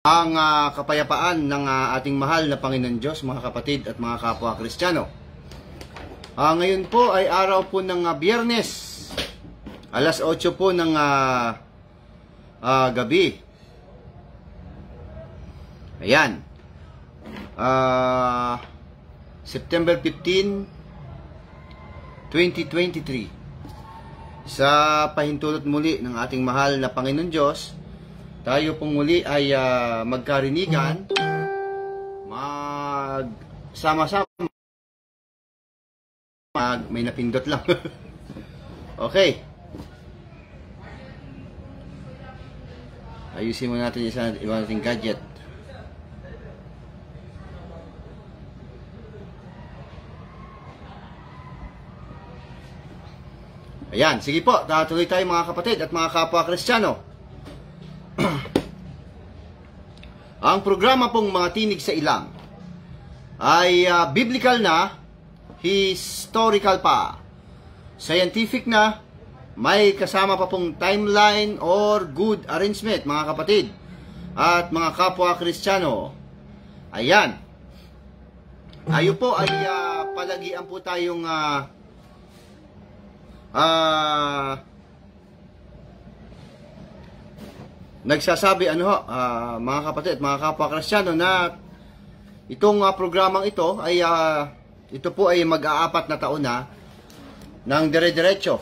ang kapayapaan ng ating mahal na Panginoon Diyos, mga kapatid at mga kapwa Kristiyano. Ngayon po ay araw po ng Biyernes, alas 8 po ng gabi. Ayan. September 15, 2023. Sa pahintulot muli ng ating mahal na Panginoon Diyos, tayo pong muli ay magkarinigan, magsama-sama. May napindot lang. Okay. Ayusin mo natin iba nating gadget. Ayan, sige po, tuloy tayo mga kapatid at mga kapwa Kristiyano. Ang programa pong Mga Tinig sa Ilang ay biblical na, historical pa, scientific na, may kasama pa pong timeline or good arrangement mga kapatid at mga kapwa Kristiyano. Ayan. Ayo po ay palagian po tayong nagsasabi mga kapatid, mga kapwa Kristiyano, na itong programang ito ay ito po ay mag-aapat na taon na ng dire-diretso.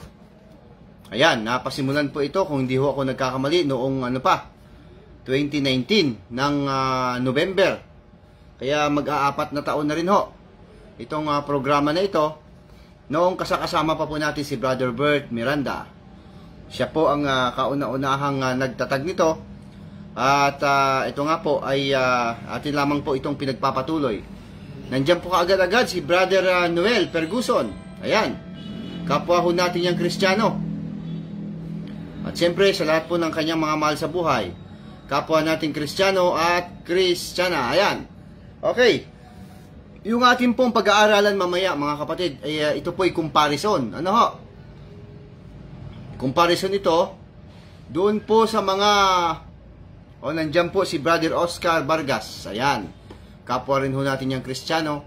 Ayan, napasimulan po ito, kung hindi ho ako nagkakamali, noong 2019 ng November. Kaya mag-aapat na taon na rin ho itong programa na ito, noong kasama pa po natin si Brother Bert Miranda. Siya po ang kauna-unahang nagtatag nito. At ito nga po ay atin lamang po itong pinagpapatuloy. Nandiyan po kaagad-agad si Brother Noel Ferguson. Ayan, kapwa ho natin yung Kristiyano. At siyempre sa lahat po ng kanyang mga mahal sa buhay, kapwa natin Kristiyano at Kristiyana. Ayan. Okay. Yung ating pong pag-aaralan mamaya mga kapatid, ay ito po ay comparison. Ano ho? Comparison ito doon po sa mga nandiyan po si Brother Oscar Vargas. Ayan, kapwa rin ho natin yung Kristiyano.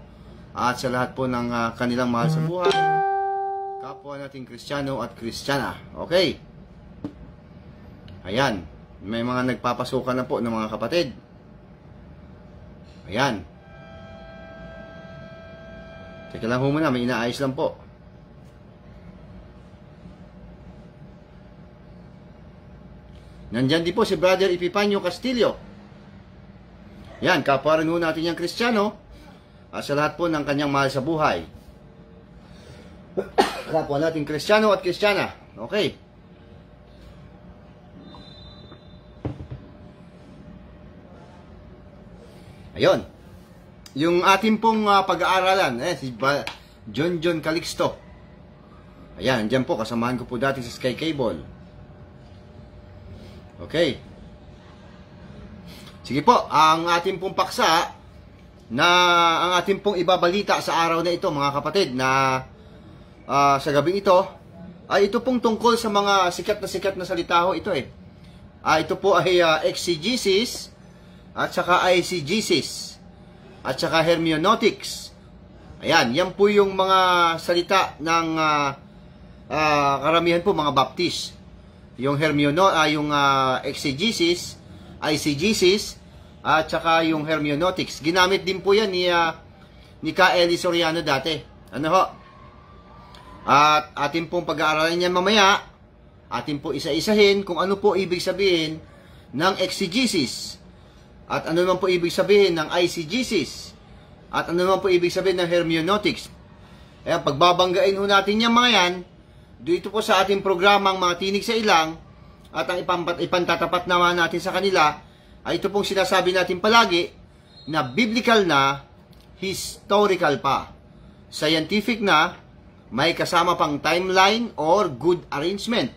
At sa lahat po ng kanilang mahal sa buhay, kapwa natin Kristiyano at Kristiyana. Okay. Ayan, may mga nagpapasukan na po ng mga kapatid. Ayan. Teka lang ho muna, may inaayos lang po. Nandyan din po si Brother Epifanio Castillo. Yan, kapwa rin ho natin yung Kristiyano. At sa lahat po ng kanyang mahal sa buhay, kapwa natin Kristiyano at Kristiyana. Okay. Ayun. Yung ating pong pag-aaralan, si John Calixto. Ayan, dyan po, kasamahan ko po dati sa Sky Cable. Okay. Sige po, ang ating pong paksa, ang ating pong ibabalita sa araw na ito, mga kapatid, na sa gabing ito, ay ito pong tungkol sa mga sikat na salita ho ito eh. Ito po ay exegesis, at saka eisegesis, at saka hermeneutics. Ayan, yan po yung mga salita ng karamihan po mga Baptist. Yung yung exegesis, eisegesis, at saka yung hermeneutics. Ginamit din po yan ni K.L. Soriano dati. Ano ho? At atin pong pag-aaralan yan mamaya, atin po isa-isahin kung ano po ibig sabihin ng exegesis. At ano naman po ibig sabihin ng eisegesis? At ano naman po ibig sabihin ng hermeneutics? Ayan, pagbabanggain ho natin yan mga yan, dito po sa ating programang Mga Tinig sa Ilang, at ang ipantatapat naman natin sa kanila, ay ito pong sinasabi natin palagi, na biblical na, historical pa, scientific na, may kasama pang timeline or good arrangement.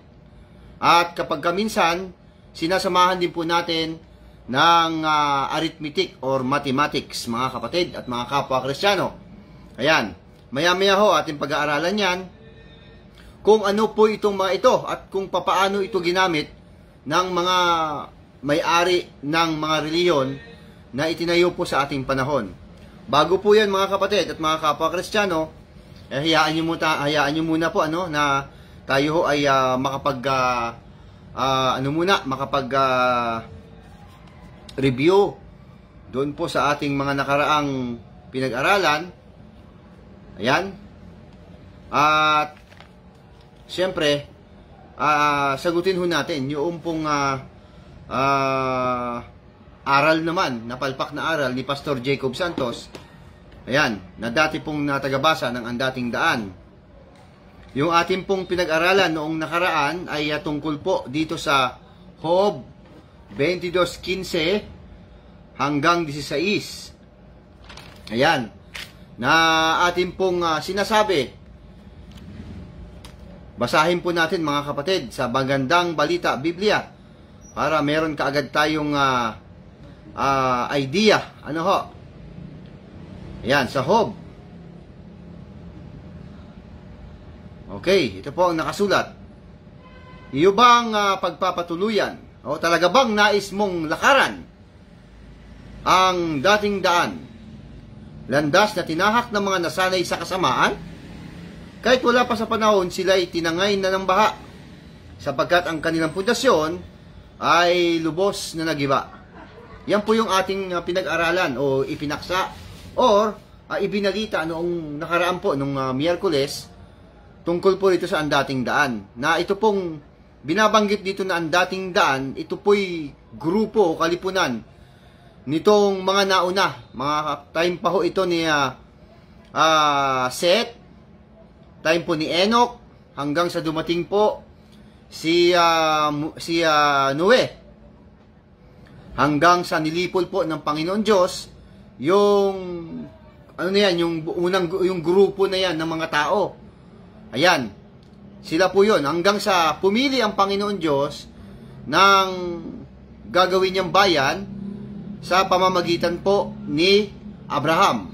At kapag kaminsan, sinasamahan din po natin ng arithmetic or mathematics, mga kapatid at mga kapwa Kristiyano. Ayan, maya-maya ho ating pag-aaralan yan, kung ano po itong mga ito at kung papaano ito ginamit ng mga may-ari ng mga reliyon na itinayo po sa ating panahon. Bago po yan mga kapatid at mga kapwa Kristiyano, hayaan nyo muna po na tayo ay review doon po sa ating mga nakaraang pinag-aralan. Ayan. At siyempre, sagutin ho natin yung pong aral naman, napalpak na aral ni Pastor Jacob Santos. Ayan, na dati pong natagabasa ng Ang Dating Daan. Yung ating pong pinag-aralan noong nakaraan ay tungkol po dito sa Job 22:15 hanggang 16. Ayan, na ating pong sinasabi. Basahin po natin mga kapatid sa Magandang Balita Biblia para meron kaagad tayong idea. Ano ho? Ayan, sa Job. Okay, ito po ang nakasulat. Iyo bang pagpapatuluyan o talaga bang nais mong lakaran ang dating daan? Landas na tinahak ng mga nasanay sa kasamaan? Kahit wala pa sa panahon, sila'y tinangay na ng baha, sapagkat ang kanilang pundasyon ay lubos na nagiba. Yan po yung ating pinag-aralan o ipinaksa or ibinalita noong nakaraan po, nung Miyerkules, tungkol po ito sa Ang Dating Daan. Na ito pong binabanggit dito na Ang Dating Daan, ito po'y grupo o kalipunan nitong mga nauna. Mga time pa ho ito ni Seth, time po ni Enoch, hanggang sa dumating po si Noe. Hanggang sa nilipol po ng Panginoon Diyos yung yung grupo na yan ng mga tao. Ayan, sila po yun. Hanggang sa pumili ang Panginoon Diyos ng gagawin niyang bayan sa pamamagitan po ni Abraham.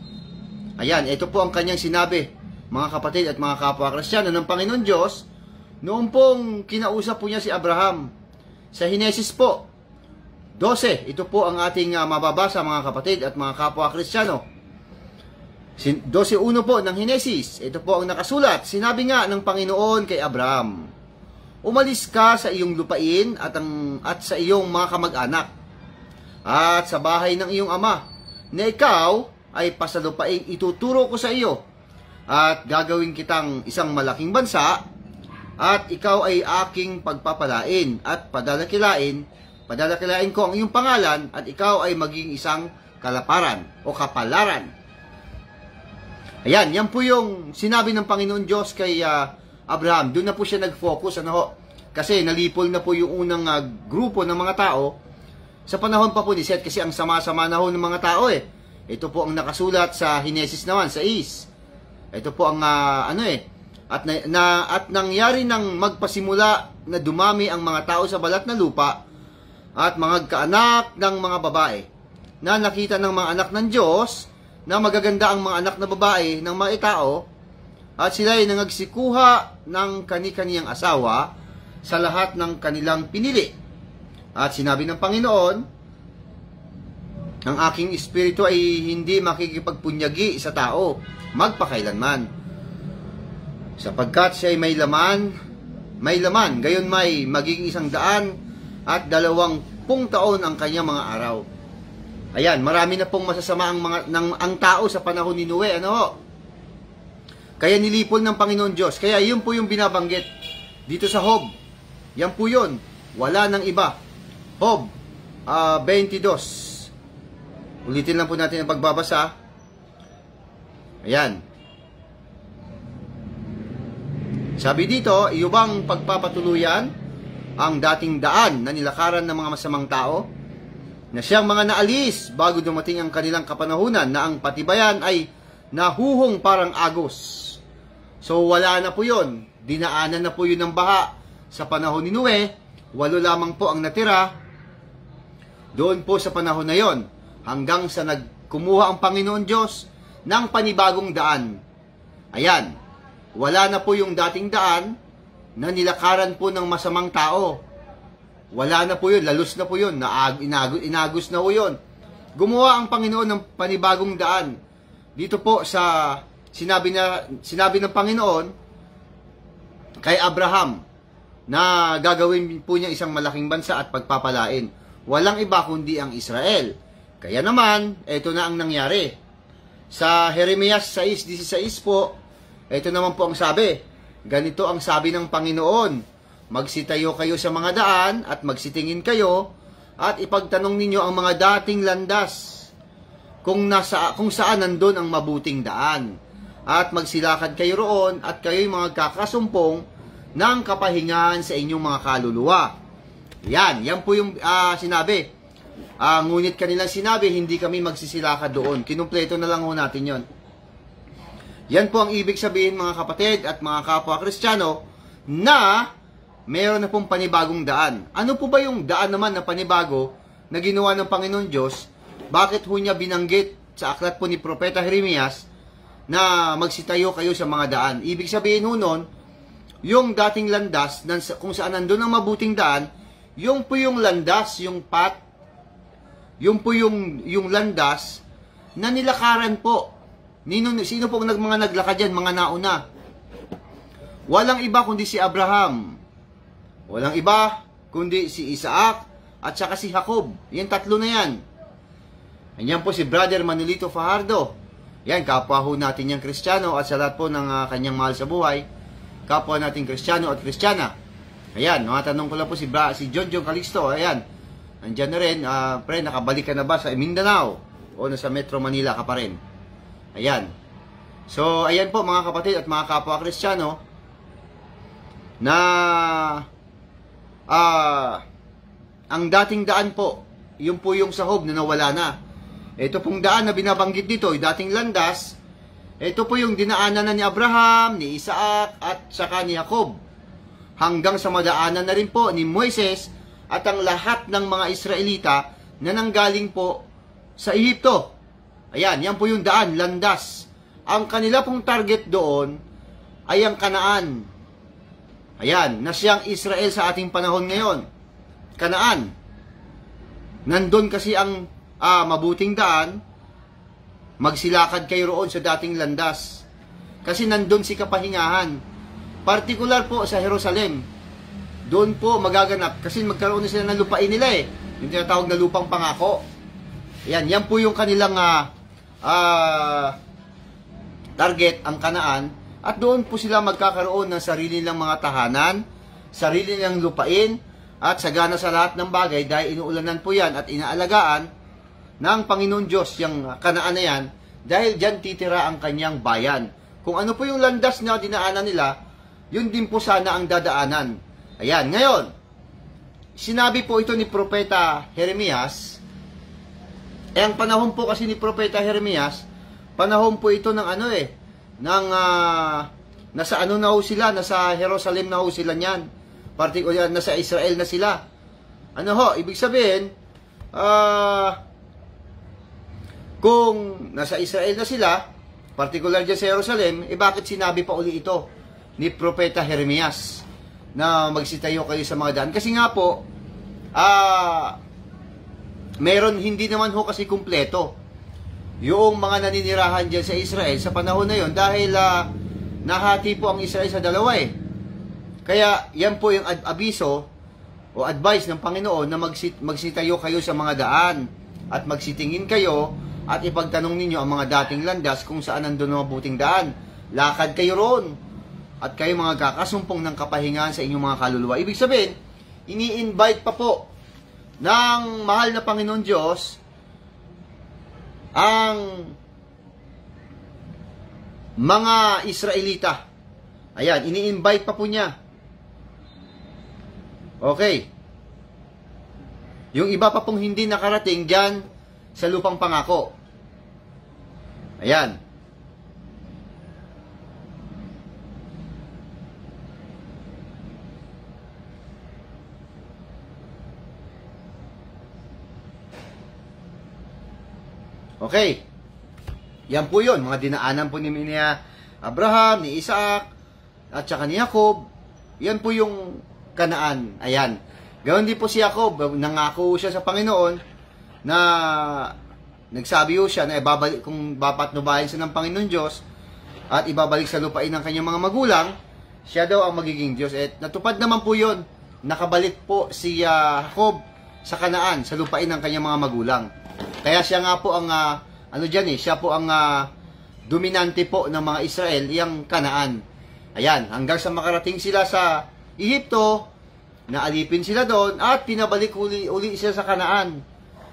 Ayan, ito po ang kanyang sinabi, mga kapatid at mga kapwa Kristiyano, ng Panginoon Diyos noong pong kinausap po niya si Abraham. Sa Henesis po 12, ito po ang ating mababasa mga kapatid at mga kapwa Kristiyano. 12:1 po ng Henesis, ito po ang nakasulat. Sinabi nga ng Panginoon kay Abraham, umalis ka sa iyong lupain at sa iyong mga kamag-anak at sa bahay ng iyong ama, na ikaw ay pasalupaing ituturo ko sa iyo, at gagawin kitang isang malaking bansa, at ikaw ay aking pagpapalain at padalakilain ko ang iyong pangalan, at ikaw ay maging isang kalaparan o kapalaran. Ayan, yan po yung sinabi ng Panginoon Diyos kay Abraham. Doon na po siya nag-focus, kasi nalipol na po yung unang grupo ng mga tao sa panahon pa po ni Seth, kasi ang sama-sama na ho ng mga tao eh. Ito po ang nakasulat sa Henesis naman, sa ito po ang at nangyari nang magpasimula na dumami ang mga tao sa balat na lupa, at mga kaanak ng mga babae, na nakita ng mga anak ng Diyos na magaganda ang mga anak na babae ng mga tao, at sila ay nangagsikuha ng kani-kaniyang asawa sa lahat ng kanilang pinili. At sinabi ng Panginoon, ang aking espiritu ay hindi makikipagpunyagi sa tao magpakailanman, sapagkat siya ay may laman, gayon may maging 120 taon ang kanyang mga araw. Ayan, marami na pong masasama ang tao sa panahon ni Noe, Kaya nilipol ng Panginoon Diyos. Kaya yun po yung binabanggit dito sa Job. Yan po yun. Wala nang iba. Job 22. Ulitin lang po natin ang pagbabasa. Ayan. Sabi dito, iyo bang pagpapatuluyan ang dating daan na nilakaran ng mga masamang tao, na siyang mga naalis bago dumating ang kanilang kapanahunan, na ang patibayan ay nahuhong parang agos. So wala na po yun. Dinaanan na po yun ng baha sa panahon ni Noe. 8 lamang po ang natira doon po sa panahon na yon, hanggang sa nagkumuha ang Panginoon Diyos ng panibagong daan. Ayan, wala na po yung dating daan na nilakaran po ng masamang tao. Wala na po yun, lalos na po yun, inagos na po yun. Gumawa ang Panginoon ng panibagong daan. Dito po sa sinabi ng Panginoon kay Abraham na gagawin po niya isang malaking bansa at pagpapalain. Walang iba kundi ang Israel. Kaya naman, ito na ang nangyari. Sa Jeremias 6:16 po, ito naman po ang sabi. Ganito ang sabi ng Panginoon, magsitayo kayo sa mga daan at magsitingin kayo at ipagtanong ninyo ang mga dating landas kung saan nandun ang mabuting daan. At magsilakad kayo roon at kayo'y mga kakasumpong ng kapahingahan sa inyong mga kaluluwa. Yan po yung sinabi. Ngunit kanilang sinabi, hindi kami magsisilakad doon. Kinumpleto na lang ho natin yon. Yan po ang ibig sabihin mga kapatid at mga kapwa Kristiyano na mayroon na pong panibagong daan. Ano po ba yung daan naman na panibago na ginawa ng Panginoon Diyos? Bakit ho niya binanggit sa aklat po ni Propeta Jeremias na magsitayo kayo sa mga daan? Ibig sabihin ho nun, yung dating landas, kung saan nandun ang mabuting daan, yung po yung landas, yung path, yung po yung landas na nilakaran po. Sino po mga naglakad yan, mga nauna? Walang iba kundi si Abraham. Walang iba kundi si Isaac at saka si Jacob. Yan tatlo na yan. Yan po si Brother Manolito Fajardo. Yan, kapwa ho natin yung Kristiyano at sa lahat po ng kanyang mahal sa buhay. Kapwa natin Kristiyano at Kristiyana. Ayan, mga tanong ko lang po si John Calixto. Ayan, andyan na rin. Pre, nakabalik ka na ba sa Mindanao? O nasa Metro Manila ka pa rin? Ayan. So, ayan po mga kapatid at mga kapwa Kristiyano na ang dating daan po, yun po yung sahog na nawala na. Ito pong daan na binabanggit dito, yung dating landas, ito po yung dinaanan na ni Abraham, ni Isaac, at saka ni Jacob. Hanggang sa madaanan na rin po ni Moises at ang lahat ng mga Israelita na nanggaling po sa Ehipto. Ayan, yan po yung daan, landas. Ang kanila pong target doon ay ang Kanaan. Ayan, na siyang Israel sa ating panahon ngayon. Kanaan. Nandun kasi ang mabuting daan, magsilakad kayo roon sa dating landas. Kasi nandun si kapahingahan. Partikular po sa Jerusalem. Doon po magaganap kasi magkaroon na sila ng lupain nila eh. Yung tinatawag na lupang pangako. Ayan, yan po yung kanilang target, ang Kanaan. At doon po sila magkakaroon ng sarili nilang mga tahanan, sarili nilang lupain, at sagana sa lahat ng bagay dahil inuulanan po yan at inaalagaan ng Panginoon Diyos yung Kanaan na yan dahil dyan titira ang kanyang bayan. Kung ano po yung landas na dinaanan nila, yun din po sana ang dadaanan. Ayan, ngayon, sinabi po ito ni Propeta Jeremias. Ang panahon po kasi ni Propeta Jeremias, panahon po ito ng nasa na ho sila, nasa Jerusalem na ho sila niyan. Partikular, nasa Israel na sila. Ano ho, ibig sabihin, kung nasa Israel na sila, partikular dyan sa Jerusalem, bakit sinabi pa uli ito ni Propeta Jeremias na magsitayo kayo sa mga daan? Kasi nga po, meron hindi naman ho kasi kumpleto yung mga naninirahan dyan sa Israel sa panahon na yon dahil nahati po ang Israel sa dalawa eh. Kaya yan po yung abiso o advice ng Panginoon na magsitayo kayo sa mga daan at magsitingin kayo at ipagtanong ninyo ang mga dating landas kung saan nandun ang mabuting daan. Lakad kayo roon at kayo mga kakasumpong ng kapahingahan sa inyong mga kaluluwa. Ibig sabihin, ini-invite pa po ng mahal na Panginoon Diyos ang mga Israelita. Ayan, ini-invite pa po niya. Okay. Yung iba pa pong hindi nakarating dyan sa lupang pangako. Ayan. Okay. Yan po yun. Mga dinaanan po ni Abraham, ni Isaac, at saka ni Jacob. Yan po yung Kanaan. Ayan. Ganon din po si Jacob, nangako siya sa Panginoon na nagsabi siya na ibabalik, kung papatnubayan siya ng Panginoon Diyos at ibabalik sa lupain ng kanyang mga magulang, siya daw ang magiging Diyos. At natupad naman po yun. Nakabalik po si Jacob sa Kanaan, sa lupain ng kanyang mga magulang. Kaya siya nga po ang, siya po ang dominante po ng mga Israel, yung Kanaan. Ayan, hanggang sa makarating sila sa Ehipto, naalipin sila doon, at pinabalik uli sila sa Kanaan,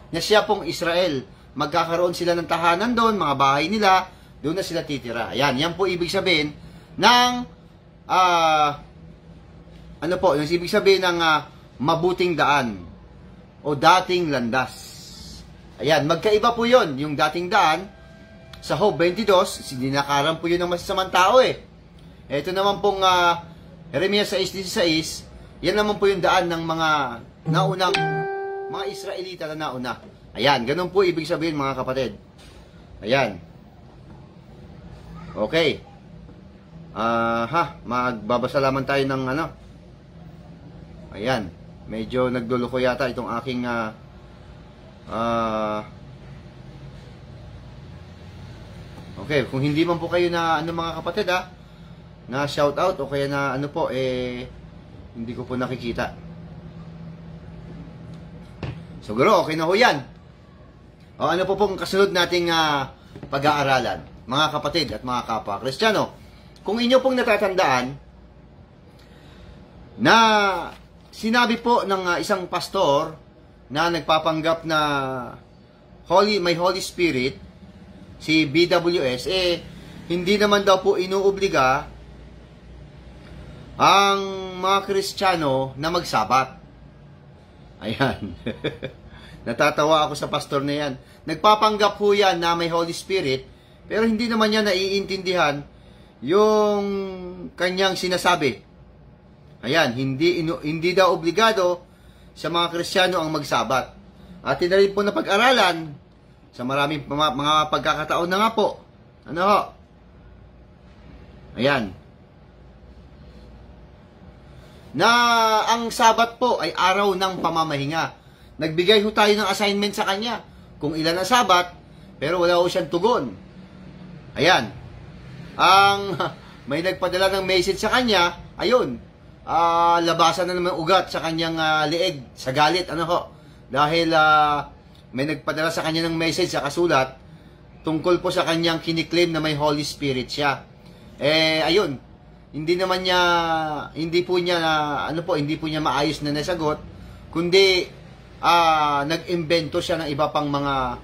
na siya pong Israel. Magkakaroon sila ng tahanan doon, mga bahay nila, doon na sila titira. Ayan, yan po ibig sabihin ng, yung ibig sabihin ng mabuting daan, o dating landas. Ayan, magkaiba po yon. Yung dating daan, sa Job 22, sininakaran po yun ng masasamang tao eh. Ito naman pong Jeremias 6:16, yan naman po yung daan ng mga naunang mga Israelita na nauna. Ayan, ganun po ibig sabihin mga kapatid. Ayan. Okay. Magbabasa lamang tayo ng Ayan. Medyo nagluluko yata itong aking okay, kung hindi man po kayo na mga kapatid na shout out o kaya na hindi ko po nakikita. Siguro okay na ho yan. O ano po pong kasunod nating pag-aaralan, mga kapatid at mga kapwa Kristiyano. Kung inyo pong natatandaan na sinabi po ng isang pastor na nagpapanggap na may Holy Spirit, si BWS, hindi naman daw po inuobliga ang mga Kristiyano na magsabat. Ayan. Natatawa ako sa pastor na yan. Nagpapanggap po yan na may Holy Spirit, pero hindi naman niya naiintindihan yung kanyang sinasabi. Ayan, hindi daw obligado sa mga Kristiyano ang magsabat. At tinarin po na pag-aralan sa maraming mga pagkakataon na nga po. Ano ho? Ayan. Na ang Sabat po ay araw ng pamamahinga. Nagbigay ho tayo ng assignment sa kanya kung ilan ang Sabat, pero wala ho siyang tugon. Ayan. May nagpadala ng message sa kanya, ayun, labasan na naman ugat sa kanyang leeg, sa galit, dahil may nagpadala sa kanya ng message sa kasulat tungkol po sa kanyang kiniklaim na may Holy Spirit siya. Ayun, hindi po niya maayos na nasagot, kundi nag-imbento siya ng iba pang mga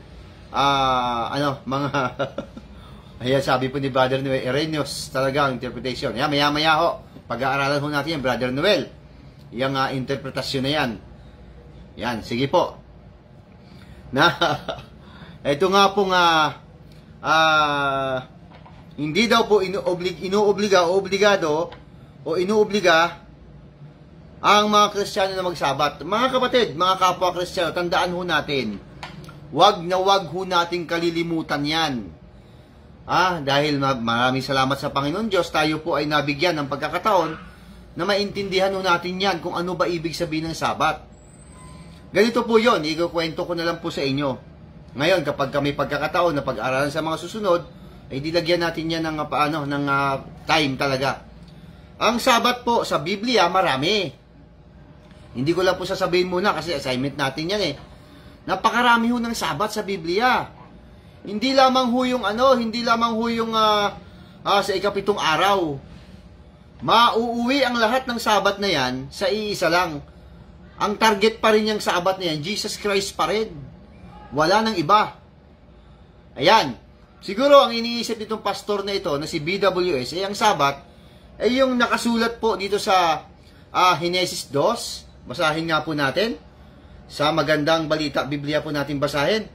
ayan, sabi po ni Brother Noel, erroneous talaga ang interpretation. Yan, maya-maya ho, pag-aaralan ho natin yan, Brother Noel. Yung interpretasyon na yan. Yan, sige po. Ito nga pong hindi daw po inuobliga ang mga Kristiyano na magsabat. Mga kapatid, mga kapwa Kristiyano, tandaan ho natin, wag ho nating kalilimutan yan. Dahil maraming salamat sa Panginoon Diyos, tayo po ay nabigyan ng pagkakataon na maintindihan ho natin yan kung ano ba ibig sabihin ng Sabat. Ganito po yon, ikukwento ko na lang po sa inyo. Ngayon, kapag kami pagkakataon na pag-aralan sa mga susunod, ay dilagyan natin yan ng time talaga. Ang Sabat po sa Biblia, marami. Hindi ko lang po sasabihin muna kasi assignment natin yan Napakarami ho ng Sabat sa Biblia. Hindi lamang ho yung sa ikapitong araw. Mauuwi ang lahat ng Sabat na yan sa iisa lang. Ang target pa rin yung Sabat na yan, Jesus Christ pa rin. Wala nang iba. Ayan. Siguro ang iniisip nitong pastor na ito, na si BWS, ang Sabat, ay yung nakasulat po dito sa Genesis 2. Basahin nga po natin. Sa magandang balita, Biblia po natin basahin.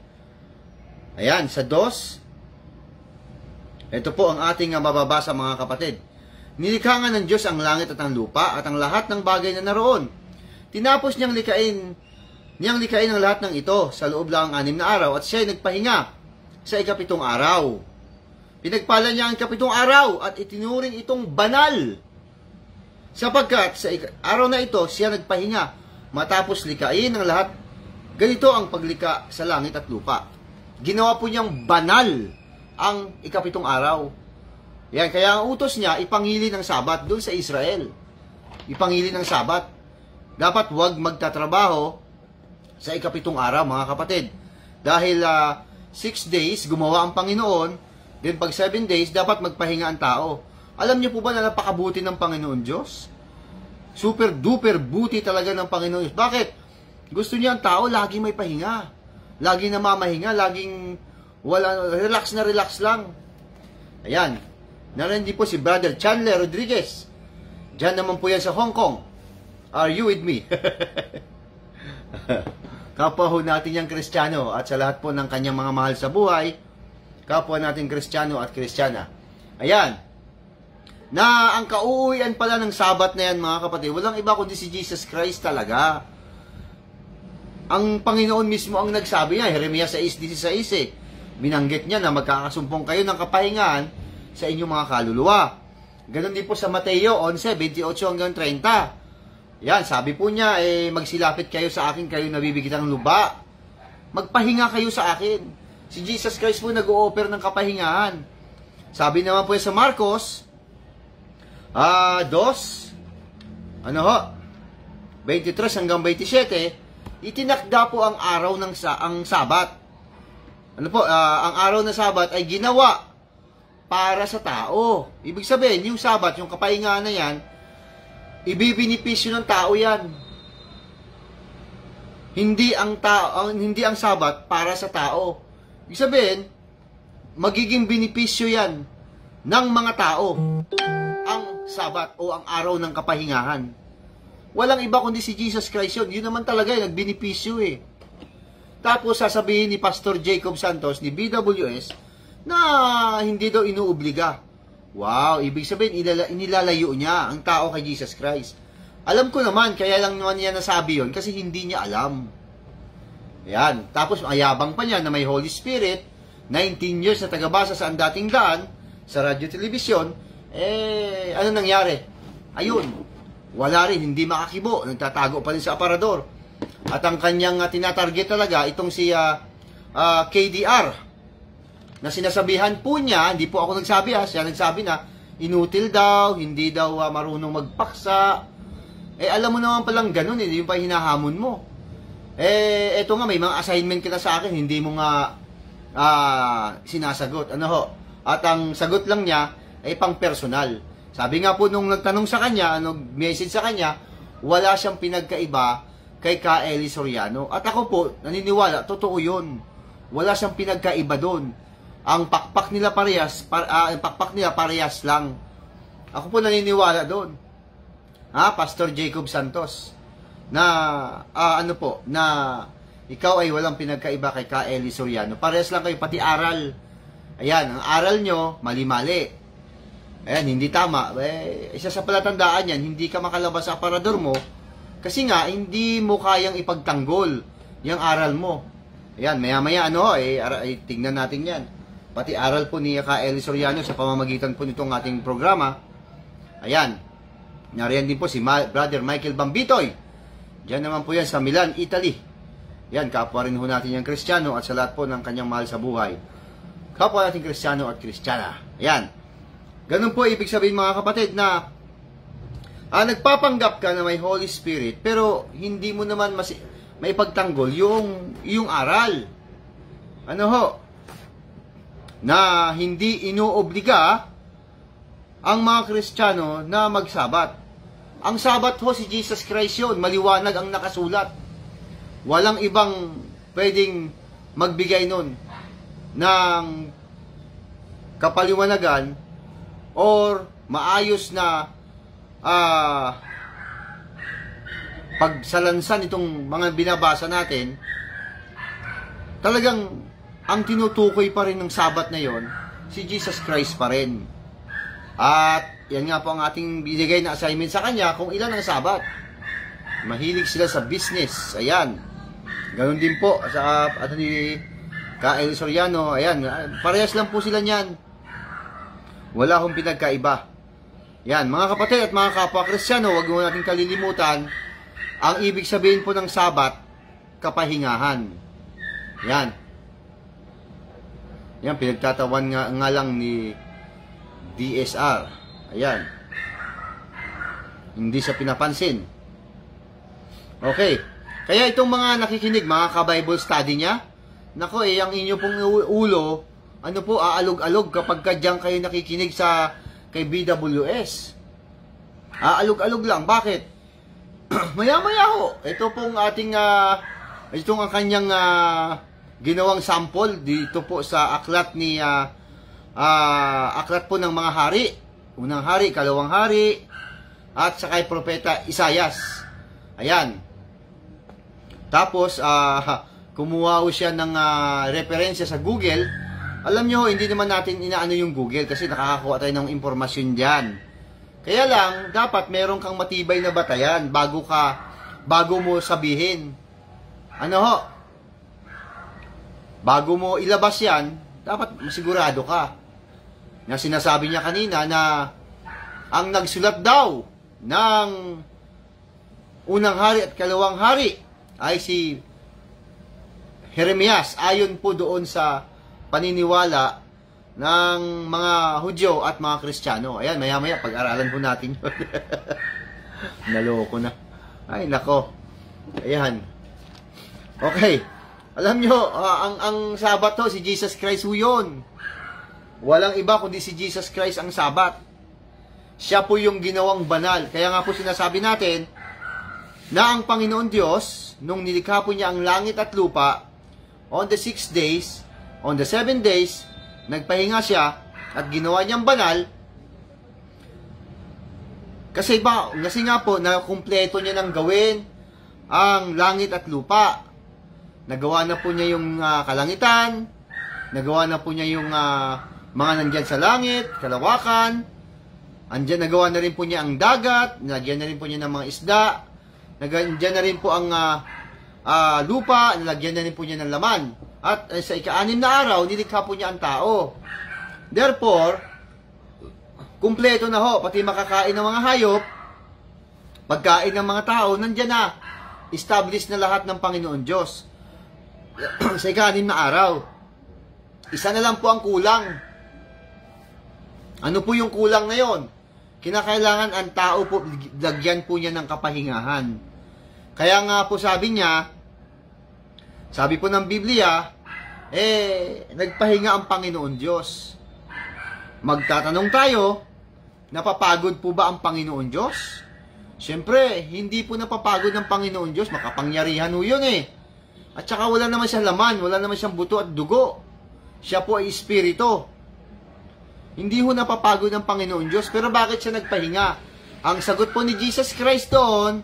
Ayan, sa 2. Ito po ang ating mababasa, mga kapatid. Nilikha nga ng Diyos ang langit at ang lupa at ang lahat ng bagay na naroon. Tinapos niyang likain ang lahat ng ito sa loob lang ng 6 na araw at siya ay nagpahinga sa ikapitong araw. Pinagpala niya ang ikapitong araw at itinuring itong banal. Sapagkat sa araw na ito siya nagpahinga matapos likain ang lahat, ganito ang paglika sa langit at lupa. Ginawa po niyang banal ang ikapitong araw. Yan, kaya ang utos niya, ipangili ng Sabat doon sa Israel. Ipangili ng Sabat. Dapat wag magtatrabaho sa ikapitong araw, mga kapatid. Dahil 6 days, gumawa ang Panginoon, then pag 7 days, dapat magpahinga ang tao. Alam niyo po ba na napakabuti ng Panginoon Diyos? Super duper buti talaga ng Panginoon Diyos. Bakit? Gusto niya ang tao lagi may pahinga. Lagi namamahinga, laging relax na relax lang. Ayan. Naroon din po si Brother Chandler Rodriguez. Diyan naman po yan sa Hong Kong. Are you with me? Kapwa ho natin yung Kristiyano at sa lahat po ng kanyang mga mahal sa buhay, kapwa natin Kristiyano at Kristiyana. Ayan. Na ang kauuwian pala ng Sabat na yan, mga kapatid, walang iba kundi si Jesus Christ talaga. Ang Panginoon mismo ang nagsabi niya, Jeremias 6:16, binanggit niya na magkakasumpong kayo ng kapahingahan sa inyong mga kaluluwa. Ganon din po sa Mateo 11:28 hanggang 30. Yan, sabi po niya, magsilapit kayo sa akin, kayo nabibigyan ng luba. Magpahinga kayo sa akin. Si Jesus Christ po nag-o-offer ng kapahingahan. Sabi naman po sa Marcos 2, 23 hanggang 27, itinakda po ang araw ng ang Sabat. Ano po, ang araw ng Sabat ay ginawa para sa tao. Ibig sabihin, yung Sabat, yung kapahingahan na yan, ibibinipisyo ng tao yan. Hindi ang Sabat para sa tao. Ibig sabihin, magiging binipisyo yan ng mga tao ang Sabat o ang araw ng kapahingahan. Walang iba kundi si Jesus Christ yun. Yun naman talaga yung nagbinipisyo eh. Tapos sasabihin ni Pastor Jacob Santos ni BWS na hindi daw inuobliga. Wow, ibig sabihin inilalayo niya ang tao kay Jesus Christ. Alam ko naman, kaya lang naman niya nasabi yun kasi hindi niya alam. Ayan, tapos ayabang pa niya na may Holy Spirit, 19 years na tagabasa sa dating daan, sa radyo telebisyon, ano nangyari? Ayun, wala rin, hindi makakibo, nagtatago pa rin sa aparador. At ang kanyang tinatarget talaga, itong si KDR, na sinasabihan po niya, hindi po ako nagsabi siya nagsabi na, inutil daw, hindi daw marunong magpaksa. Alam mo naman palang ganun, hindi yung pa hinahamon mo. Eto nga, may mga assignment kita sa akin, hindi mo nga sinasagot. Ano ho? At ang sagot lang niya, pang personal. Sabi nga po nung nagtanong sa kanya, message sa kanya, wala siyang pinagkaiba kay Ka Eli Soriano. At ako po, naniniwala, totoo yun. Wala siyang pinagkaiba doon. Ang pakpak nila parehas lang. Ako po naniniwala doon. Pastor Jacob Santos, na na ikaw ay walang pinagkaiba kay Ka Eli Soriano. Parehas lang kayo, pati aral. Ayan, ang aral nyo, mali-mali. Ayan, hindi tama. Isa sa palatandaan yan, hindi ka makalabas sa aparador mo kasi nga, hindi mo kayang ipagtanggol yung aral mo. Ayan, maya-maya, tingnan natin yan. Pati aral po ni Ka Eli Soriano sa pamamagitan po nitong ating programa. Ayan, nariyan din po si Brother Michael Bambitoy. Diyan naman po yan sa Milan, Italy. Yan, kapwa rin ho natin yung Kristiyano at sa lahat po ng kanyang mahal sa buhay. Kapwa natin Kristiyano at Kristiyana. Ayan. Ganun po ibig sabihin, mga kapatid, na nagpapanggap ka na may Holy Spirit pero hindi mo naman may pagtanggol yung aral. Ano ho? Na hindi inuobliga ang mga Kristiyano na magsabat. Ang Sabat ho si Jesus Christ yun. Maliwanag ang nakasulat. Walang ibang pwedeng magbigay nun ng kapaliwanagan or maayos na pagsalansan itong mga binabasa natin. Talagang ang tinutukoy pa rin ng Sabat na yon, si Jesus Christ pa rin. At yan nga po ang ating binigay na assignment sa kanya, kung ilan ang Sabat. Mahilig sila sa business. Ayan. Ganon din po sa ni Ka Eli Soriano. Ayan. Parehas lang po sila niyan. Wala akong pinagkaiba. Yan. Mga kapatid at mga kapwa Kristiyano, huwag mo natin kalilimutan Ang ibig sabihin po ng Sabat, kapahingahan. Yan. Yan, pinagtatawan nga lang ni DSR. Ayan. Hindi siya pinapansin. Okay. Kaya itong mga nakikinig, mga ka-Bible study niya, nako ang inyo pong ulo, ano po, aalog-alog kapag kadyang kayo nakikinig sa kay BWS. Aalog-alog lang. Bakit? Maya-maya ho. Ito pong ating, itong ang kanyang ginawang sample dito po sa aklat ni, aklat po ng mga hari. Unang hari, kalawang hari, at saka kay Propeta Isayas. Ayan. Tapos, kumuha ho siya ng referensya sa Google. Alam nyo, hindi naman natin inaano yung Google kasi nakakakuha tayo ng impormasyon dyan. Kaya lang, dapat meron kang matibay na batayan bago mo sabihin. Ano ho? Bago mo ilabas yan, dapat masigurado ka. Na sinasabi niya kanina na ang nagsulat daw ng unang hari at kalawang hari ay si Jeremias, ayon po doon sa paniniwala ng mga Hudyo at mga Kristiyano. Ayan, maya-maya pag-aralan po natin yun. Naloko na. Ay, nako. Ayan. Okay. Alam nyo, ang Sabat to, si Jesus Christ ho yun. Walang iba kundi si Jesus Christ ang Sabat. Siya po yung ginawang banal. Kaya nga po sinasabi natin na ang Panginoon Diyos, nung nilikha po niya ang langit at lupa, on the 6 days, on the 7 days, nagpahinga siya at ginawa niyang banal. Kasi nga po, nakumpleto niya ng gawin ang langit at lupa. Nagawa na po niya yung kalangitan, nagawa na po niya yung mga nandyan sa langit, kalawakan, nagawa na rin po niya ang dagat, nalagyan na rin po niya ng mga isda, nandyan na rin po ang lupa, nalagyan na rin po niya ng laman. At sa ika-6 na araw, nilikha po niya ang tao. Therefore, kumpleto na ho, pati makakain ng mga hayop, pagkain ng mga tao, nandyan na. Established na lahat ng Panginoon Diyos. Sa ika-6 na araw. Isa na lang po ang kulang. Ano po yung kulang na yon? Kinakailangan ang tao po, lagyan po niya ng kapahingahan. Kaya nga po sabi niya, sabi po ng Biblia, nagpahinga ang Panginoon Diyos. Magtatanong tayo, napapagod po ba ang Panginoon Diyos? Siyempre, hindi po napapagod ng Panginoon Diyos, makapangyarihan ho yun At saka wala naman siyang laman, wala naman siyang buto at dugo. Siya po ay espiritu. Hindi ho napapagod ng Panginoon Diyos, pero bakit siya nagpahinga? Ang sagot po ni Jesus Christ doon,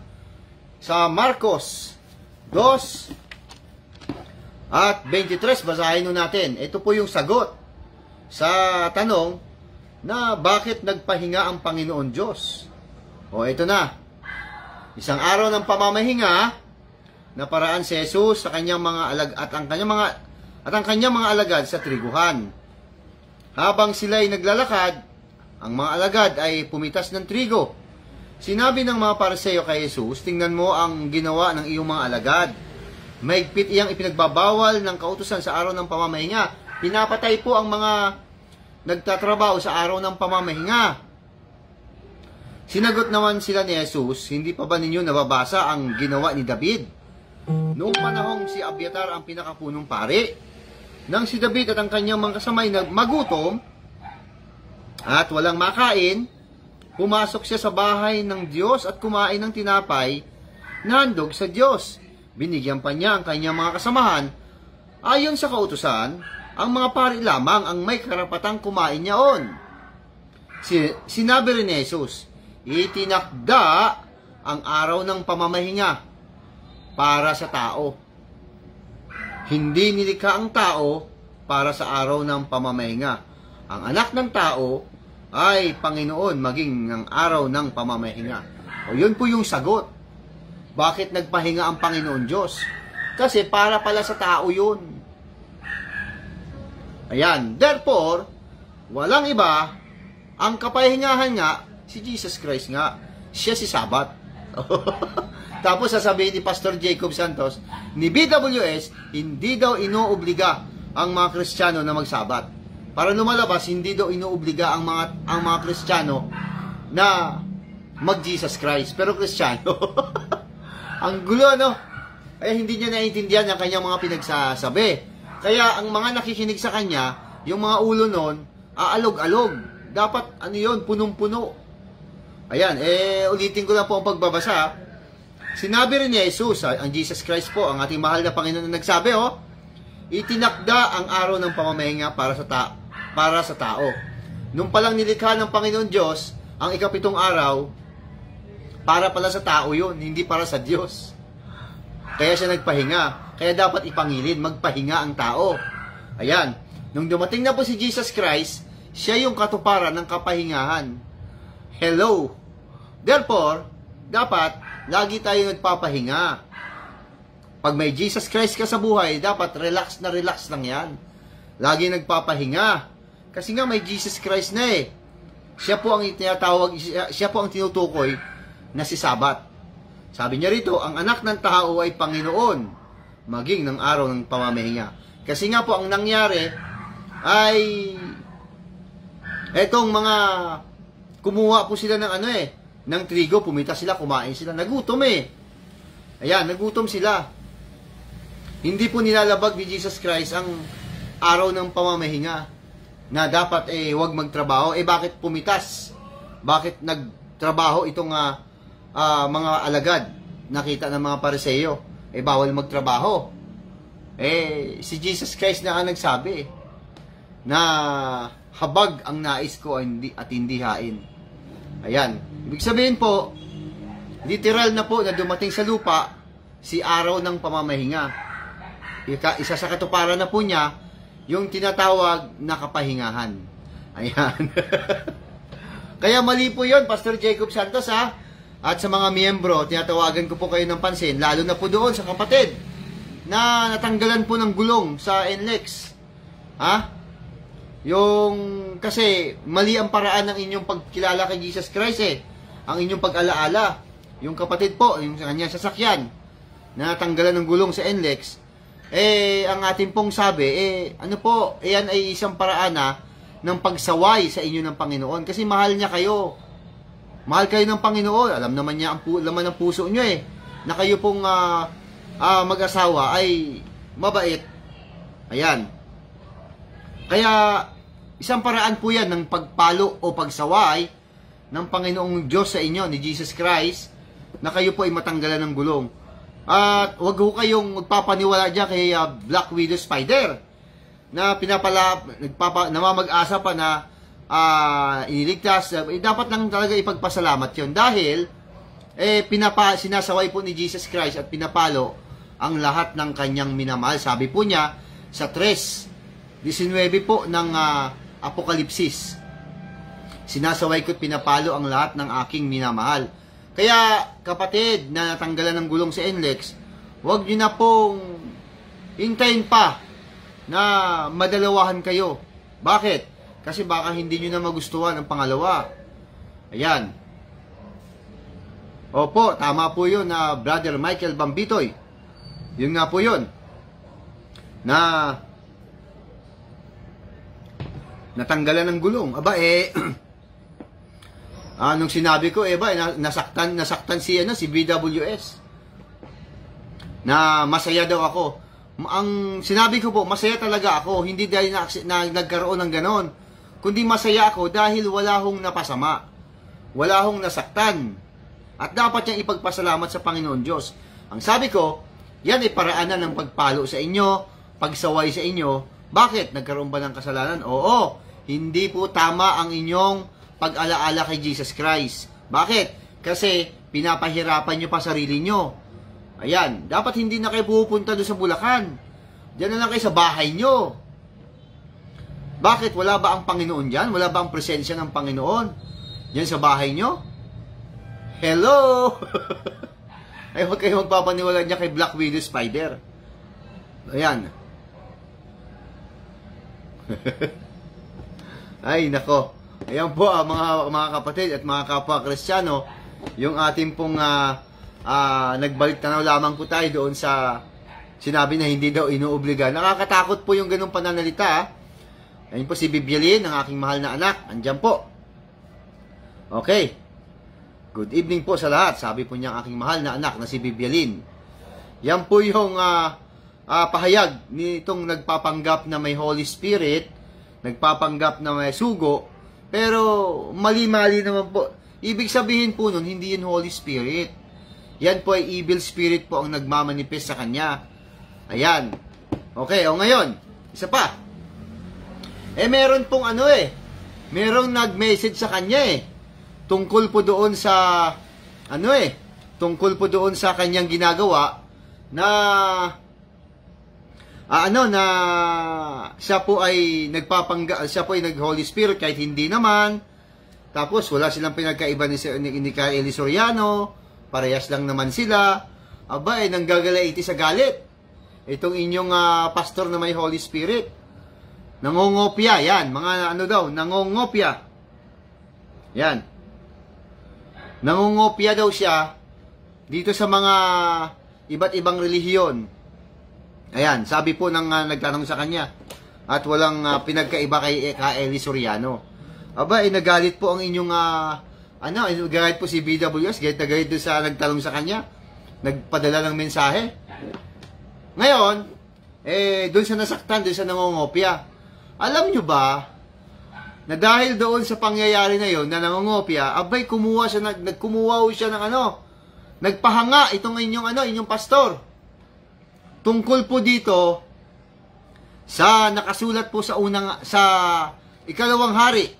sa Marcos 2 at 23, basahin nun natin. Ito po yung sagot sa tanong na bakit nagpahinga ang Panginoon Diyos. O, ito na. Isang araw ng pamamahinga, naparaan si Jesus sa kanyang mga alagad at ang kanyang mga alagad sa triguhan. Habang sila'y naglalakad, ang mga alagad ay pumitas ng trigo. Sinabi ng mga Pariseo kay Jesus, tingnan mo ang ginawa ng iyong mga alagad. Mahigpit iyang ipinagbabawal ng kautusan sa araw ng pamamahinga. Pinapatay po ang mga nagtatrabaho sa araw ng pamamahinga. Sinagot naman sila ni Jesus, hindi pa ba ninyo nababasa ang ginawa ni David? Noong panahong si Abiatar ang pinakapunong pari, nang si David at ang kanyang mga kasamay magutom at walang makain, pumasok siya sa bahay ng Diyos at kumain ng tinapay na handog sa Diyos. Binigyan pa niya ang kanyang mga kasamahan. Ayon sa kautusan, ang mga pari lamang ang may karapatang kumain niyaon. Sinabi rin ni Jesus, itinakda ang araw ng pamamahinga para sa tao. Hindi nilikha ang tao para sa araw ng pamamahinga. Ang anak ng tao ay Panginoon maging ng araw ng pamamahinga. O yun po yung sagot. Bakit nagpahinga ang Panginoon Diyos? Kasi para pala sa tao yun. Ayan. Therefore, walang iba, ang kapahingahan nga, si Jesus Christ nga. Siya si Sabat. Tapos sasabihin ni Pastor Jacob Santos, ni BWS, hindi daw inuobliga ang mga Kristiyano na magsabat. Para lumalabas, hindi daw inuobliga ang mga Kristiyano na mag-Jesus Christ. Pero Kristiyano, ang gulo, no? Kaya hindi niya naiintindihan ang kanyang mga pinagsasabi. Kaya ang mga nakikinig sa kanya, yung mga ulo nun, aalog-alog. Dapat, yun, punong-puno. Ayan, ulitin ko lang po ang pagbabasa. Sinabi rin ni Jesus, ang Jesus Christ po, ang ating mahal na Panginoon na nagsabi, itinakda ang araw ng pamamahinga para sa tao. Nung palang nilikha ng Panginoon Diyos, ang ikapitong araw, para pala sa tao yun, hindi para sa Diyos. Kaya siya nagpahinga. Kaya dapat ipangilin, magpahinga ang tao. Ayan. Nung dumating na po si Jesus Christ, siya yung katuparan ng kapahingahan. Hello. Therefore, dapat lagi tayo nagpapahinga. Pag may Jesus Christ ka sa buhay, dapat relax na relax lang yan. Lagi nagpapahinga. Kasi nga may Jesus Christ na eh. Siya po ang tinatawag, siya po ang tinutukoy na si Sabat. Sabi niya rito, ang anak ng tao ay Panginoon, maging ng araw ng pamamahinga. Kasi nga po, ang nangyari ay etong mga kumuha po sila ng ng trigo, pumita sila, kumain sila, nagutom eh. Ayan, nagutom sila. Hindi po nilalabag ni Jesus Christ ang araw ng pamamahinga na dapat huwag magtrabaho. Bakit pumitas? Bakit nagtrabaho itong mga alagad? Nakita ng mga Pariseo, bawal magtrabaho. Si Jesus Christ na ang nagsabi na habag ang nais ko at hindi hain. Ayan. Ibig sabihin po, literal na po na dumating sa lupa si araw ng pamamahinga. Isa sa katuparan na po niya, yung tinatawag na kapahingahan. Ayan. Kaya mali po yun, Pastor Jacob Santos ha. At sa mga miyembro, tinatawagan ko po kayo ng pansin, lalo na po doon sa kapatid na natanggalan po ng gulong sa NLEX. Ha? Kasi mali ang paraan ng inyong pagkilala kay Jesus Christ Ang inyong pag-alaala. Yung kapatid po, yung kanyang sasakyan, na natanggalan ng gulong sa NLEX, ang ating pong sabi, yan ay isang paraan ng pagsaway sa inyo ng Panginoon. Kasi mahal niya kayo. Mahal kayo ng Panginoon. Alam naman niya ang laman ng puso niyo na kayo pong mag-asawa ay mabait. Ayan. Kaya, isang paraan po yan ng pagpalo o pagsaway ng Panginoong Diyos sa inyo, ni Jesus Christ, na kayo po ay matanggalan ng gulong. At huwag ho kayong magpapaniwala dyan kay Black Widow Spider na namamag-asa pa na iniligtas. Dapat lang talaga ipagpasalamat yon dahil sinasaway po ni Jesus Christ at pinapalo ang lahat ng kanyang minamahal. Sabi po niya sa 3:19 po ng Apokalipsis, sinasaway ko at pinapalo ang lahat ng aking minamahal. Kaya kapatid na natanggalan ng gulong sa NLEX, huwag nyo na pong hintayin pa na madalawahan kayo. Bakit? Kasi baka hindi nyo na magustuhan ang pangalawa. Ayan. Opo, tama po yun na Brother Michael Bambitoy. Yun nga po yun. Na natanggalan ng gulong. Nung sinabi ko, nasaktan si BWS. Na masaya daw ako. Ang sinabi ko po, masaya talaga ako. Hindi dahil nagkaroon ng ganon. Kundi masaya ako dahil wala hong napasama. Wala hong nasaktan. At dapat niyang ipagpasalamat sa Panginoon Diyos. Ang sabi ko, yan ay paraanan ng pagpalo sa inyo, pagsaway sa inyo. Bakit? Nagkaroon ba ng kasalanan? Oo. Hindi po tama ang inyong pag-alaala kay Jesus Christ. Bakit? Kasi pinapahirapan nyo pa sarili nyo. Ayan. Dapat hindi na kayo pupunta doon sa Bulacan. Diyan na lang kayo sa bahay nyo. Bakit? Wala ba ang Panginoon dyan? Wala ba ang presensya ng Panginoon dyan sa bahay nyo? Hello! Ay, huwag kayo magpapaniwala niya kay Black Widow Spider. Ayan. Ay, nako. Ayan po mga kapatid at mga kapwa Kristiyano, yung ating pong nagbalik tanaw lamang po tayo doon sa sinabi na hindi daw inuobliga. Nakakatakot po yung ganung pananalita. Ayun po si Bibialin, ang aking mahal na anak. Andyan po. Okay. Good evening po sa lahat. Sabi po niya ang aking mahal na anak na si Bibialin. Yan po yung pahayag nitong nagpapanggap na may Holy Spirit, nagpapanggap na may sugo, pero mali-mali naman po. Ibig sabihin po nun, hindi yun Holy Spirit. Yan po ay evil spirit po ang nagmamanifest sa kanya. Ayan. Okay, o ngayon, isa pa. Meron pong merong nag-message sa kanya tungkol po doon sa, tungkol po doon sa kanyang ginagawa na, na siya po ay siya po ay nag-Holy Spirit kahit hindi naman. Tapos wala silang pinagkaiba ni Kyle Eli Soriano. Parehas lang naman sila. Aba, nanggagalaiti sa galit. Itong inyong pastor na may Holy Spirit. Nangongopya, yan. Mga nangongopya. Yan. Nangongopya daw siya dito sa mga iba't ibang relihiyon. Ayan, sabi po ng nagtanong sa kanya. At walang pinagkaiba kay Eli Soriano. Aba, nagalit po ang inyong galit po si BWS, galit na galit doon sa nagtanong sa kanya, nagpadala ng mensahe. Ngayon, doon siya nasaktan, doon siya nangongopya. Alam nyo ba, na dahil doon sa pangyayari na yon na nangongopya, abay, kumuha siya ng nagpahanga itong inyong pastor. Tungkol po dito, sa nakasulat po sa ikalawang hari.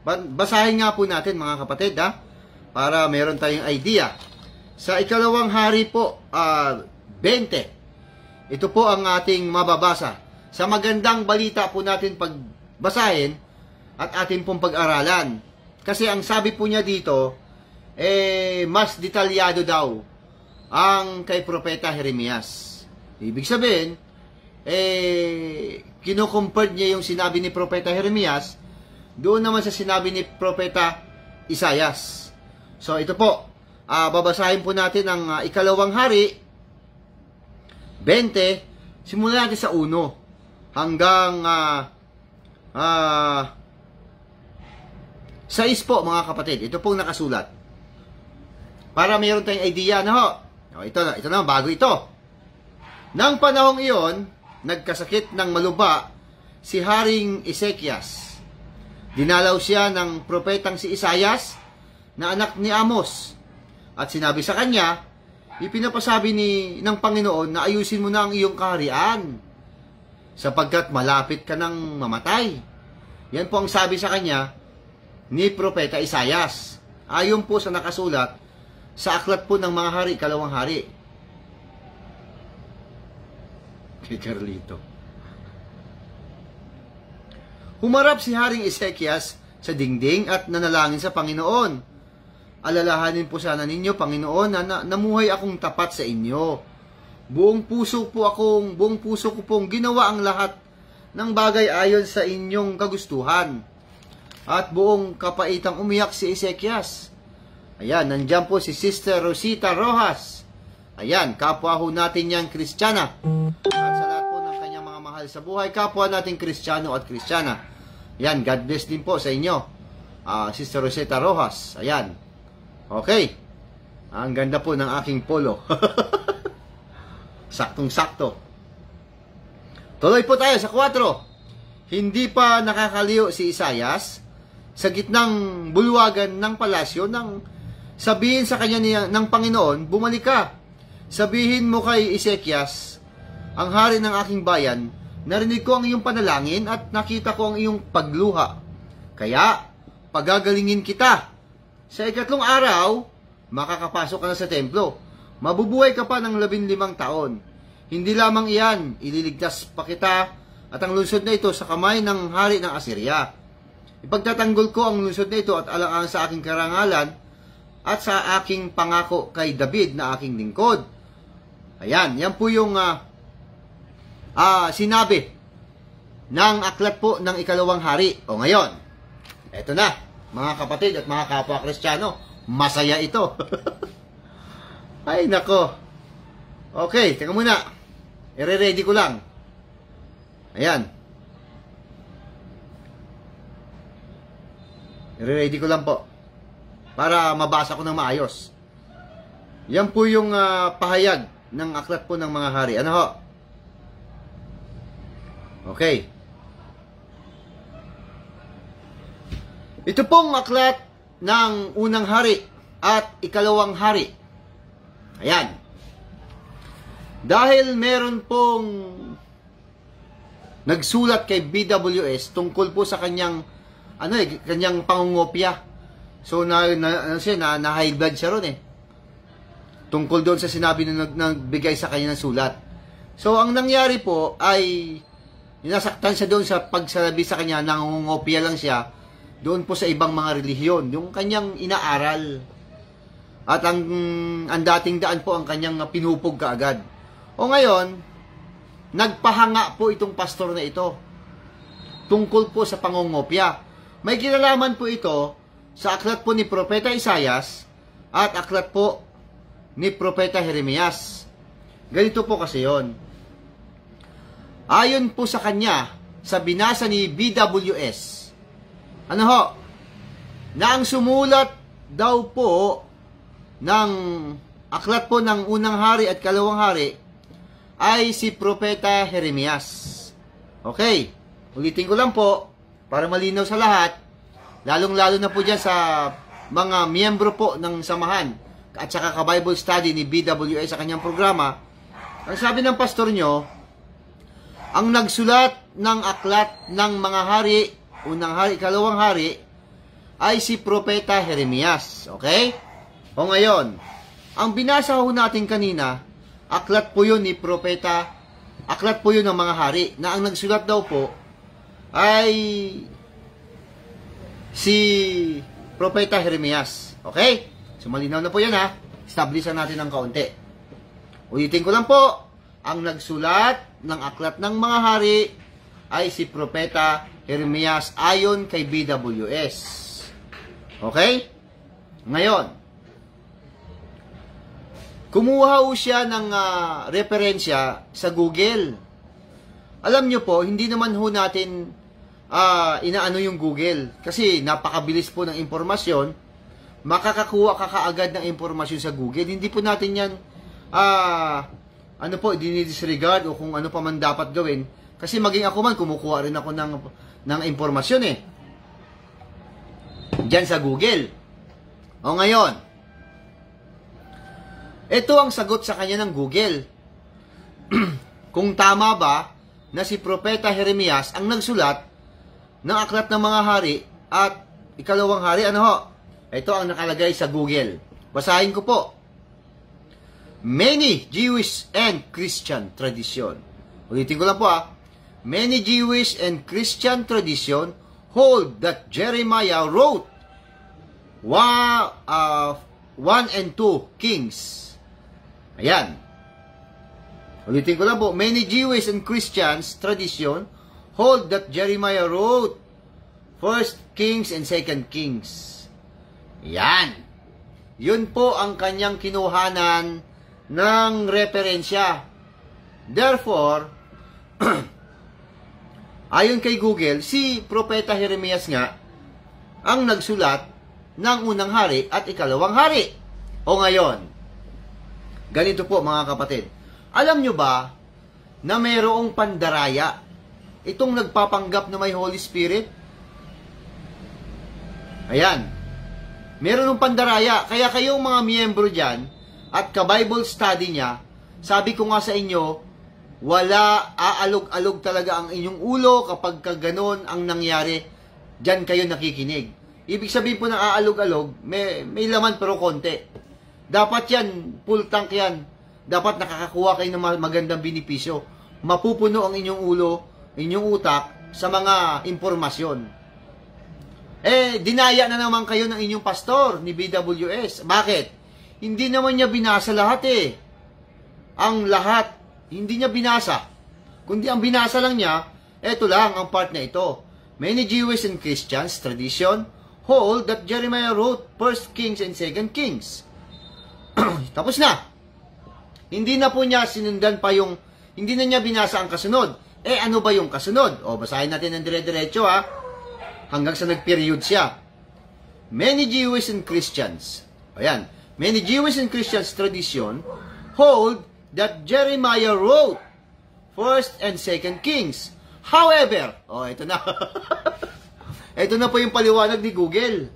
Basahin nga po natin mga kapatid para meron tayong idea. Sa ikalawang hari po 20. Ito po ang ating mababasa. Sa magandang balita po natin pagbasahin at atin pong pag-aralan. Kasi ang sabi po niya dito mas detalyado daw ang kay Propeta Jeremias. Ibig sabihin kino-compare niya yung sinabi ni Propeta Jeremias doon naman sa sinabi ni Propeta Isaias. So, ito po. Babasahin po natin ang ikalawang hari, 20. Simulan natin sa 1 hanggang 6 po, mga kapatid. Ito pong nakasulat. Para mayroon tayong idea na ho. Ito na, bago ito. Nang panahong iyon, nagkasakit ng maluba si Haring Ezekias. Dinalaw siya ng propetang si Isaias na anak ni Amos. At sinabi sa kanya, ipinapasabi ng Panginoon na ayusin mo na ang iyong kaharian sapagkat malapit ka ng mamatay. Yan po ang sabi sa kanya ni Propeta Isaias. Ayon po sa nakasulat sa aklat po ng mga hari, ikalawang hari. Kay Carlito. Humarap si Haring Ezekias sa dingding at nanalangin sa Panginoon. Alalahanin po sana ninyo, Panginoon, na namuhay akong tapat sa inyo. Buong puso ko pong ginawa ang lahat ng bagay ayon sa inyong kagustuhan. At buong kapaitang umiyak si Ezekias. Ayan, nandyan po si Sister Rosita Rojas. Ayan, kapwa ho natin yan Kristiyana. At sa lahat po ng kanyang mga mahal sa buhay, kapwa natin Kristiyano at Kristiyana. Yan, God bless din po sa inyo. Sister Rosita Rojas. Ayan. Okay. Ang ganda po ng aking polo. Saktong-sakto. Tuloy po tayo sa 4. Hindi pa nakakaliw si Isaias sa gitnang bulwagan ng palasyo nang sabihin sa kanya ng Panginoon, bumalik ka. Sabihin mo kay Ezekias, ang hari ng aking bayan, narinig ko ang iyong panalangin at nakita ko ang iyong pagluha. Kaya, pagagalingin kita. Sa 3 araw, makakapasok ka na sa templo. Mabubuhay ka pa ng 15 taon. Hindi lamang iyan, ililigtas pa kita at ang lungsod na ito sa kamay ng hari ng Assyria. Ipagtatanggol ko ang lungsod na ito at alang-alang sa aking karangalan at sa aking pangako kay David na aking lingkod. Ayan, yan po yung sinabi ng aklat po ng ikalawang hari. O ngayon, eto na, mga kapatid at mga kapwa Kristiyano, masaya ito. Ay, nako. Okay, teka muna. I-ready ko lang. Ayan. I-ready ko lang po. Para mabasa ko ng maayos. Yan po yung pahayag ng aklat po ng mga hari. Ano ho? Okay. Ito pong aklat ng unang hari at ikalawang hari. Ayan. Dahil meron pong nagsulat kay BWS tungkol po sa kanyang kanyang pangungopia. So na high blood siya ron tungkol doon sa sinabi na nagbigay sa kanya ng sulat. So ang nangyari po ay nasaktan siya doon sa pagsabi sa kanya, nangungopia lang siya doon po sa ibang mga relihiyon, yung kanyang inaaral. At ang dating daan po ang kanyang pinupog kaagad. O ngayon, nagpahanga po itong pastor na ito tungkol po sa pangungopia. May kinalaman po ito sa aklat po ni Propeta Isaias at aklat po ni Propeta Jeremias. Ganito po kasi yon. Ayon po sa kanya, sa binasa ni BWS, ano ho, na ang sumulat daw po ng aklat po ng unang hari at kalawang hari ay si Propeta Jeremias. Okay, ulitin ko lang po para malinaw sa lahat, lalong-lalo na po dyan sa mga miyembro po ng samahan at saka ka-Bible study ni BWS sa kanyang programa. Ang sabi ng pastor nyo, ang nagsulat ng aklat ng mga hari, unang hari, kalawang hari, ay si Propeta Jeremias. Okay? O ngayon, ang binasa ho natin kanina, aklat po yun ni Propeta, aklat po yun ng mga hari, na ang nagsulat daw po ay si Propeta Jeremias. Okay? So malinaw na po yan ha. Establishan natin ng kaunti. Ulitin ko lang po, ang nagsulat ng aklat ng mga hari ay si Propeta Jeremias ayon kay BWS. Okay? Ngayon, kumuha ho siya ng referensya sa Google. Alam nyo po, hindi naman ho natin inaano yung Google. Kasi napakabilis po ng impormasyon. Makakakuha ka kaagad ng impormasyon sa Google. Hindi po natin yan dinidisregard o kung ano pa man dapat gawin. Kasi maging ako man, kumukuha rin ako ng impormasyon Diyan sa Google. O ngayon, ito ang sagot sa kanya ng Google. Kung tama ba na si Propeta Jeremias ang nagsulat ng aklat ng mga hari at ikalawang hari, ano ho? Ito ang nakalagay sa Google. Basahin ko po. Many Jewish and Christian tradition. Ulitin ko lang po Many Jewish and Christian tradition hold that Jeremiah wrote 1 and 2 Kings. Ayan. Ulitin ko lang po. Many Jewish and Christians tradition hold that Jeremiah wrote 1 Kings and 2 Kings. Ayan. Yun po ang kanyang kinuhanan ng referensya. Therefore, ayon kay Google, si Propeta Jeremias nga ang nagsulat ng unang hari at ikalawang hari. O ngayon, ganito po mga kapatid. Alam nyo ba na mayroong pandaraya itong nagpapanggap na may Holy Spirit? Ayan. Meron ng pandaraya. Kaya kayong mga miyembro dyan at ka-Bible study niya, sabi ko nga sa inyo, wala aalog-alog talaga ang inyong ulo kapag kaganon ang nangyari. Dyan kayo nakikinig. Ibig sabihin po ng aalog-alog, may laman pero konti. Dapat yan, full tank yan. Dapat nakakakuha kayo ng magandang benepisyo. Mapupuno ang inyong ulo, inyong utak sa mga informasyon. Dinaya na naman kayo ng inyong pastor ni BWS. Bakit? Hindi naman niya binasa lahat Ang lahat, hindi niya binasa. Kundi ang binasa lang niya, eto lang ang part na ito. Many Jewish and Christians tradition hold that Jeremiah wrote 1 Kings and 2 Kings. Tapos na. Hindi na po niya sinundan pa yung, hindi na niya binasa ang kasunod. Ano ba yung kasunod? Basahin natin ng dire-diretso hanggang sa nag-period siya. Many Jewish and Christians, ayan, many Jewish and Christians tradition hold that Jeremiah wrote 1st and 2nd Kings. However, ito na. Ito na po yung paliwanag ni Google.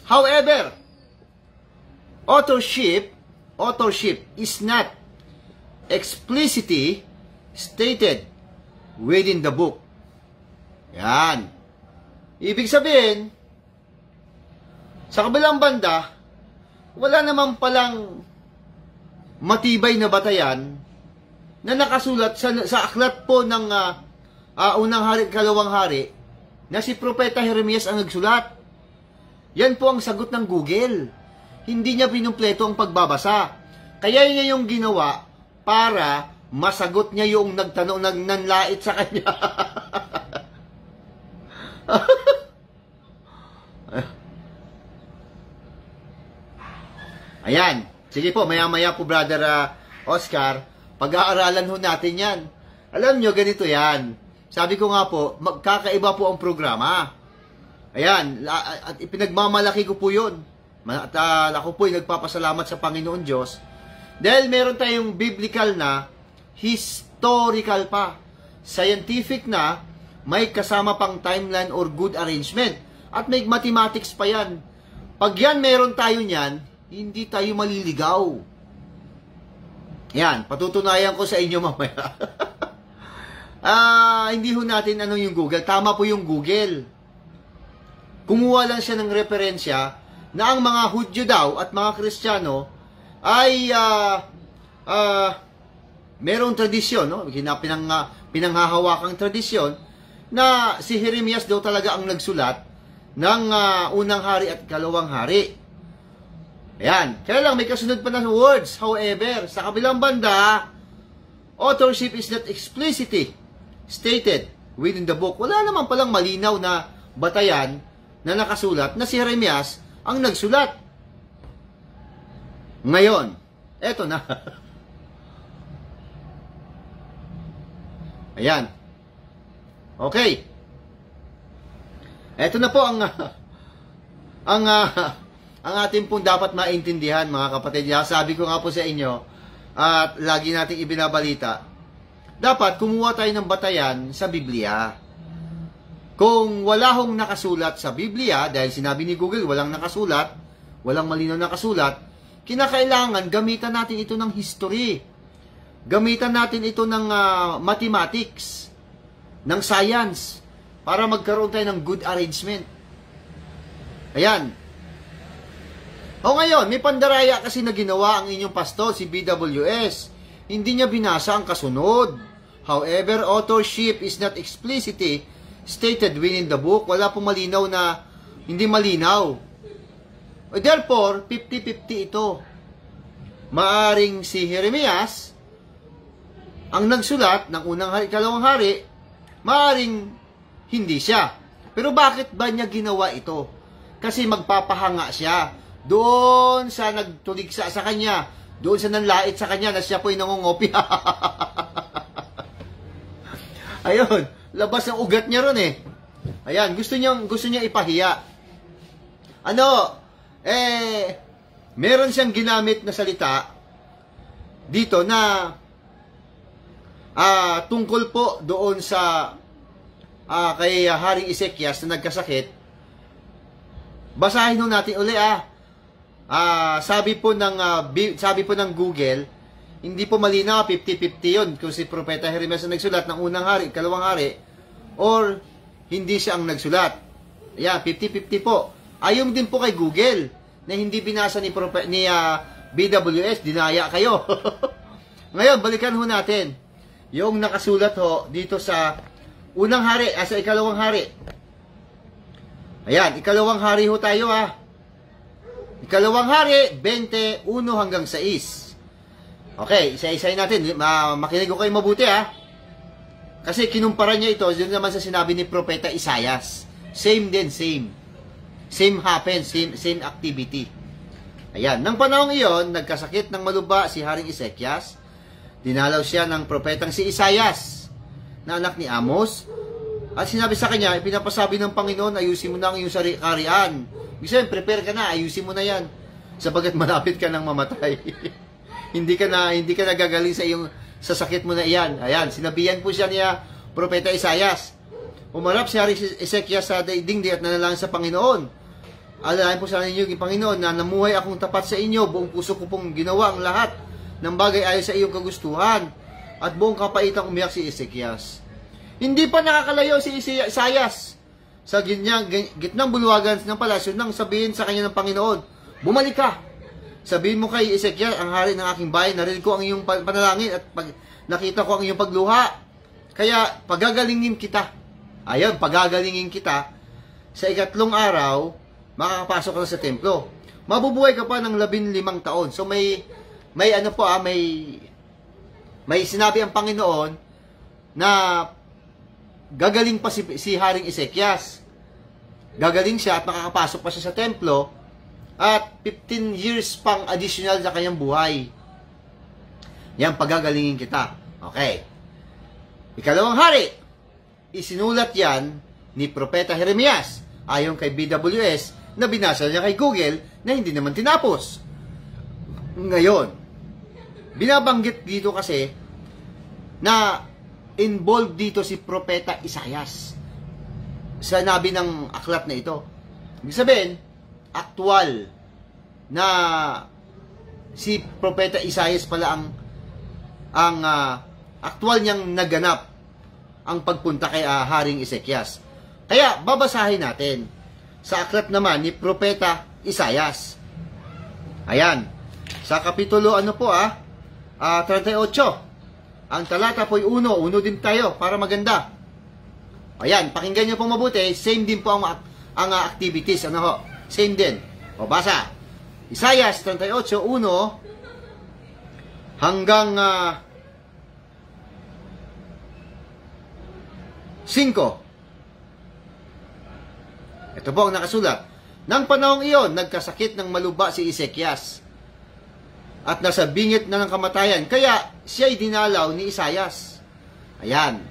However, authorship is not explicitly stated within the book. Yan. Ibig sabihin, sa kabilang banda, wala naman palang matibay na batayan na nakasulat sa aklat po ng unang hari, kalawang hari, na si Propeta Jeremias ang nagsulat. Yan po ang sagot ng Google. Hindi niya pinumpleto ang pagbabasa. Kaya niya yung ginawa para masagot niya yung nagtanong, nanlait sa kanya. Ayan. Sige po, maya-maya po, Brother Oscar, pag-aaralan ho natin yan. Alam nyo, ganito yan. Sabi ko nga po, magkakaiba po ang programa. Ayan, at ipinagmamalaki ko po yun. At ako po ay nagpapasalamat sa Panginoon Diyos. Dahil meron tayong biblical na, historical pa, scientific na, may kasama pang timeline or good arrangement. At may mathematics pa yan. Pag yan meron tayo niyan, hindi tayo maliligaw. Yan, patutunayan ko sa inyo mamaya. Hindi ho natin yung Google. Tama po yung Google. Kumuha lang siya ng referensya na ang mga Hudyo daw at mga Kristiyano ay merong tradisyon, no? Pinanghahawakang tradisyon na si Jeremias daw talaga ang nagsulat ng unang hari at kalawang hari. Ayan. Kaya lang, may kasunod pa na words. However, sa kabilang banda, authorship is not explicitly stated within the book. Wala naman palang malinaw na batayan na nakasulat na si Jeremias ang nagsulat. Ngayon, eto na. Ayan. Okay. Eto na po ang ating pong dapat maintindihan, mga kapatid. Sabi ko nga po sa inyo, at lagi nating ibinabalita, dapat kumuha tayo ng batayan sa Biblia. Kung wala hong nakasulat sa Biblia, dahil sinabi ni Google, walang nakasulat, walang malinaw nakasulat, kinakailangan gamitan natin ito ng history. Gamitan natin ito ng mathematics, ng science, para magkaroon tayo ng good arrangement. Ayan. O ngayon, may pandaraya kasi na ginawa ang inyong pastor, si BWS. Hindi niya binasa ang kasunod. However, authorship is not explicitly stated within the book. Wala pong malinaw na hindi malinaw. Therefore, 50-50 ito. Maaring si Jeremias ang nagsulat ng unang hari, kalawang hari, maaring hindi siya. Pero bakit ba niya ginawa ito? Kasi magpapahanga siya doon sa nagtuligsa sa kanya, doon sa nanlait sa kanya na siya po'y nangungopia. Ayun, labas ang ugat niya ron eh. Ayan, gusto niya ipahiya. Meron siyang ginamit na salita dito na tungkol po doon sa kay Haring Ezekias na nagkasakit. Basahin natin uli sabi po ng Google, hindi po malinaw, 50-50 yun kung si Propeta Jeremias ang nagsulat ng unang hari, kalawang hari, or hindi siya ang nagsulat. Ayan, 50-50 po. Ayon din po kay Google na hindi binasa ni BWS, dinaya kayo. Ngayon, balikan ho natin yung nakasulat dito sa unang hari, sa ikalawang hari. Ayan, ikalawang hari ho tayo Ikalawang hari, 21 hanggang 6. Okay, isa-isayin natin. Makinig ko kayo mabuti Kasi kinumpara niya ito, yun naman sa sinabi ni Propeta Isaias. Same din, same. Same happen, same activity. Ayan, nang panahong iyon, nagkasakit ng maluba si Haring Ezekias, Dinalaw siya ng propetang si Isaias, na anak ni Amos. At sinabi sa kanya, ipinapasabi ng Panginoon, ayusin mo na ang iyong kaharian. Ibig prepare ka na, ayusin mo na yan. Sabagat malapit ka nang mamatay. hindi ka na gagaling sa sakit mo na iyan. Ayan, sinabihan po siya niya, propeta Isaias. Umarap si Hari Ezekias sa daigdig at nanalangin sa Panginoon. Alalahanin po sa inyo, Panginoon, na namuhay akong tapat sa inyo, buong puso ko pong ginawa ang lahat ng bagay ayon sa iyong kagustuhan, at buong kapaitang umiyak si Ezekias. Hindi pa nakakalayo si Isaias sa gitnang bulwagan ng palasyo nang sabihin sa kanya ng Panginoon, bumalik ka. Sabihin mo kay Ezekiel, ang hari ng aking bayan, narinig ko ang iyong panalangin at nakita ko ang iyong pagluha. Kaya pagagalingin kita. Ayun, pagagalingin kita. Sa 3 araw, makakapasok ka na sa templo. Mabubuhay ka pa ng 15 taon. So may sinabi ang Panginoon na gagaling pa si Haring Ezekias. Gagaling siya at makakapasok pa siya sa templo at 15 years pang additional sa kanyang buhay. Yan, pagagalingin kita. Okay. 2 hari, isinulat yan ni Propeta Jeremias ayon kay BWS na binasa niya kay Google na hindi naman tinapos. Ngayon, binabanggit dito kasi na involved dito si Propeta Isaias sa nabi ng aklat na ito. Ibig sabihin, aktual na si Propeta Isaias pala ang aktual niyang naganap ang pagpunta kay Haring Ezekias. Kaya babasahin natin sa aklat naman ni Propeta Isaias. Ayan, sa kapitulo 38. Ang talata po'y 1 din tayo para maganda. Ayan, pakinggan niyo pong mabuti, same din po ang activities, same din. O basa. Isaias 38:1 hanggang 5. Ito po ang nakasulat. Nang panahong iyon, nagkasakit ng maluba si Ezekias at nasa bingit na ng kamatayan. Kaya siya'y dinalaw ni Isaias. Ayan.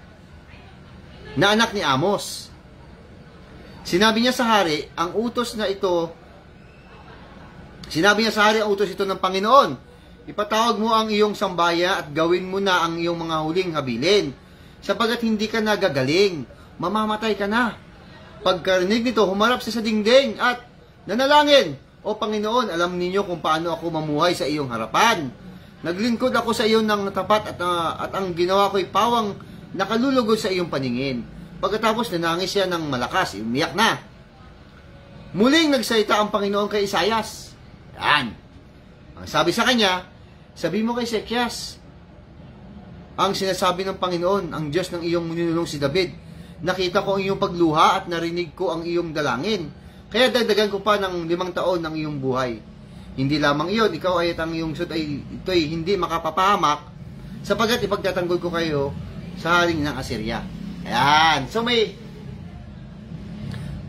Na anak ni Amos. Sinabi niya sa hari, ang utos ito ng Panginoon. Ipatawag mo ang iyong sambaya at gawin mo na ang iyong mga huling habilin. Sapagat hindi ka nagagaling, mamamatay ka na. Pagkarinig nito, humarap siya sa dingding at nanalangin, O Panginoon, alam ninyo kung paano ako mamuhay sa iyong harapan. Naglingkod ako sa iyo ng natapat at ang ginawa ko'y pawang nakalulugod sa iyong paningin. Pagkatapos nanangis siya ng malakas, umiyak na. Muling nagsalita ang Panginoon kay Isaias. Yan. Ang sabi sa kanya, sabi mo kay Ezekias, ang sinasabi ng Panginoon, ang Diyos ng iyong ninulong si David, nakita ko ang iyong pagluha at narinig ko ang iyong dalangin. Kaya dagdagan ko pa ng 5 taon ng iyong buhay. Hindi lamang iyon, ikaw ay ang iyong sud ay ito'y hindi makapapahamak, sapagat ipagtatanggol ko kayo sa haring ng Assyria. Ayan. So may,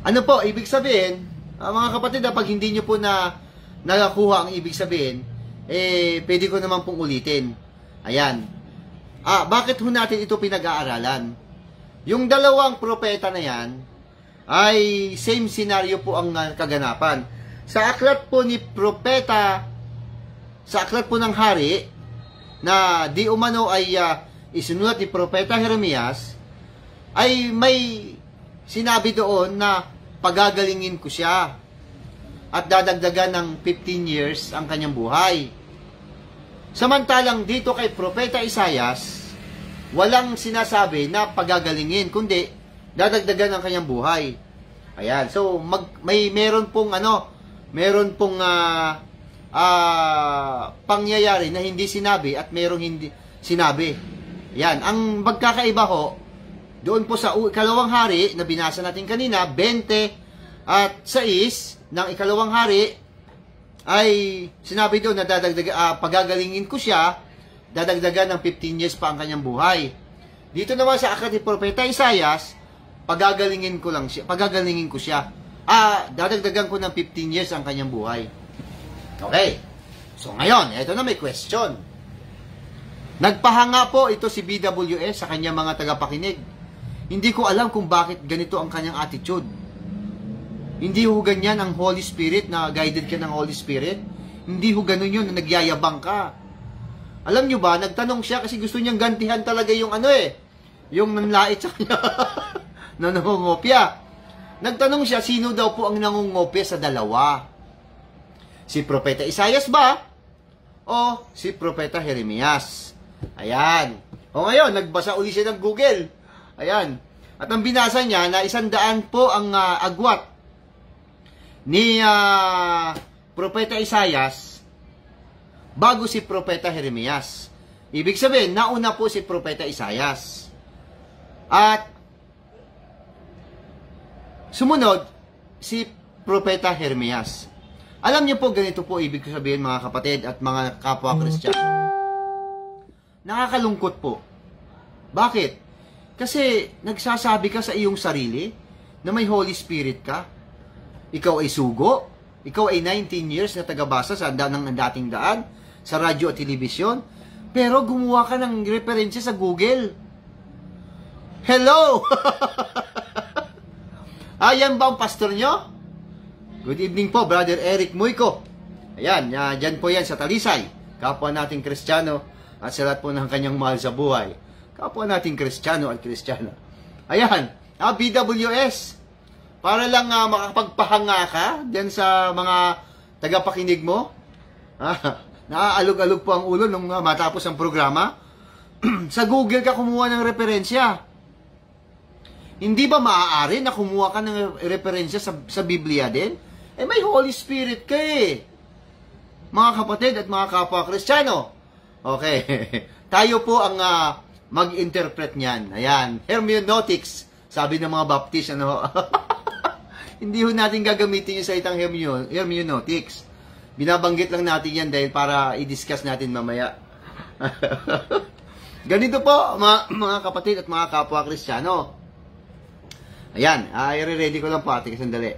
ano po, ibig sabihin, mga kapatid, pag hindi nyo po nakakuha ang ibig sabihin, pwede ko naman pong ulitin. Ayan. Bakit ho natin ito pinag-aaralan? Yung dalawang propeta na yan, ay same scenario po ang kaganapan. Sa aklat po ni propeta, sa aklat po ng hari, na di umano ay isinulat ni Propeta Jeremias, ay may sinabi doon na pagagalingin ko siya at dadagdagan ng 15 years ang kanyang buhay. Samantalang dito kay Propeta Isaias, walang sinasabi na pagagalingin, kundi dadagdagan ang kanyang buhay. Ayan. So meron pong pangyayari na hindi sinabi at merong hindi sinabi. Yan. Ang magkakaiba ho, doon po sa ikalawang hari na binasa natin kanina, 20 at 6 ng ikalawang hari, ay sinabi doon na pagagalingin ko siya, dadagdagan ng 15 years pa ang kanyang buhay. Dito naman sa aklat ni Propeta Isaias, pagagalingin ko siya. Dadagdagan ko ng 15 years ang kanyang buhay. Okay. So ngayon, ito na may question. Nagpahanga po ito si BWS sa kanyang mga tagapakinig. Hindi ko alam kung bakit ganito ang kanyang attitude. Hindi ho ganyan ang Holy Spirit, na guided ka ng Holy Spirit. Hindi ho ganun yun, na nagyayabang ka. Alam nyo ba, nagtanong siya kasi gusto niyang gantihan talaga yung yung nanlait sa kanya na nangungopya. Nagtanong siya, sino daw po ang nangungopya sa dalawa? Si Propeta Isaias ba? O si Propeta Jeremias? Ayan. O ngayon, nagbasa uli siya ng Google. Ayan. At ang binasa niya na 100 po ang agwat ni Propeta Isaias bago si Propeta Jeremias. Ibig sabihin, nauna po si Propeta Isaias. At sumunod si Propeta Jeremias. Alam niyo po, ganito po ibig sabihin mga kapatid at mga kapwa Kristiyano. Nakakalungkot po. Bakit? Kasi nagsasabi ka sa iyong sarili na may Holy Spirit ka. Ikaw ay sugo. Ikaw ay 19 years na tagabasa sa dating daan, sa radyo at telebisyon. Pero gumawa ka ng referensya sa Google. Hello! Ayan ba ang pastor nyo? Good evening po, Brother Eric Muyko. Ayan, dyan po yan sa Talisay. Kapwa nating Kristiyano at sa lahat po ng kanyang mahal sa buhay. Kapwa nating Kristiyano at Kristiyana. Ayan, BWS. Para lang makapagpahanga ka dyan sa mga tagapakinig mo. Naaalog-alog po ang ulo nung matapos ang programa. Sa Google ka kumuha ng referensya. Hindi ba maaari na kumuha ka ng referensya sa Biblia din? May Holy Spirit ka eh. Mga kapatid at mga kapwa Kristiyano. Okay. Tayo po ang mag-interpret niyan. Ayan. Hermeneutics. Sabi ng mga Baptist, Hindi ho natin gagamitin yung salitang hermeneutics. Binabanggit lang natin yan dahil para i-discuss natin mamaya. Ganito po, mga kapatid at mga kapwa Kristiyano. Ayan, i-ready ko lang po ating sandali.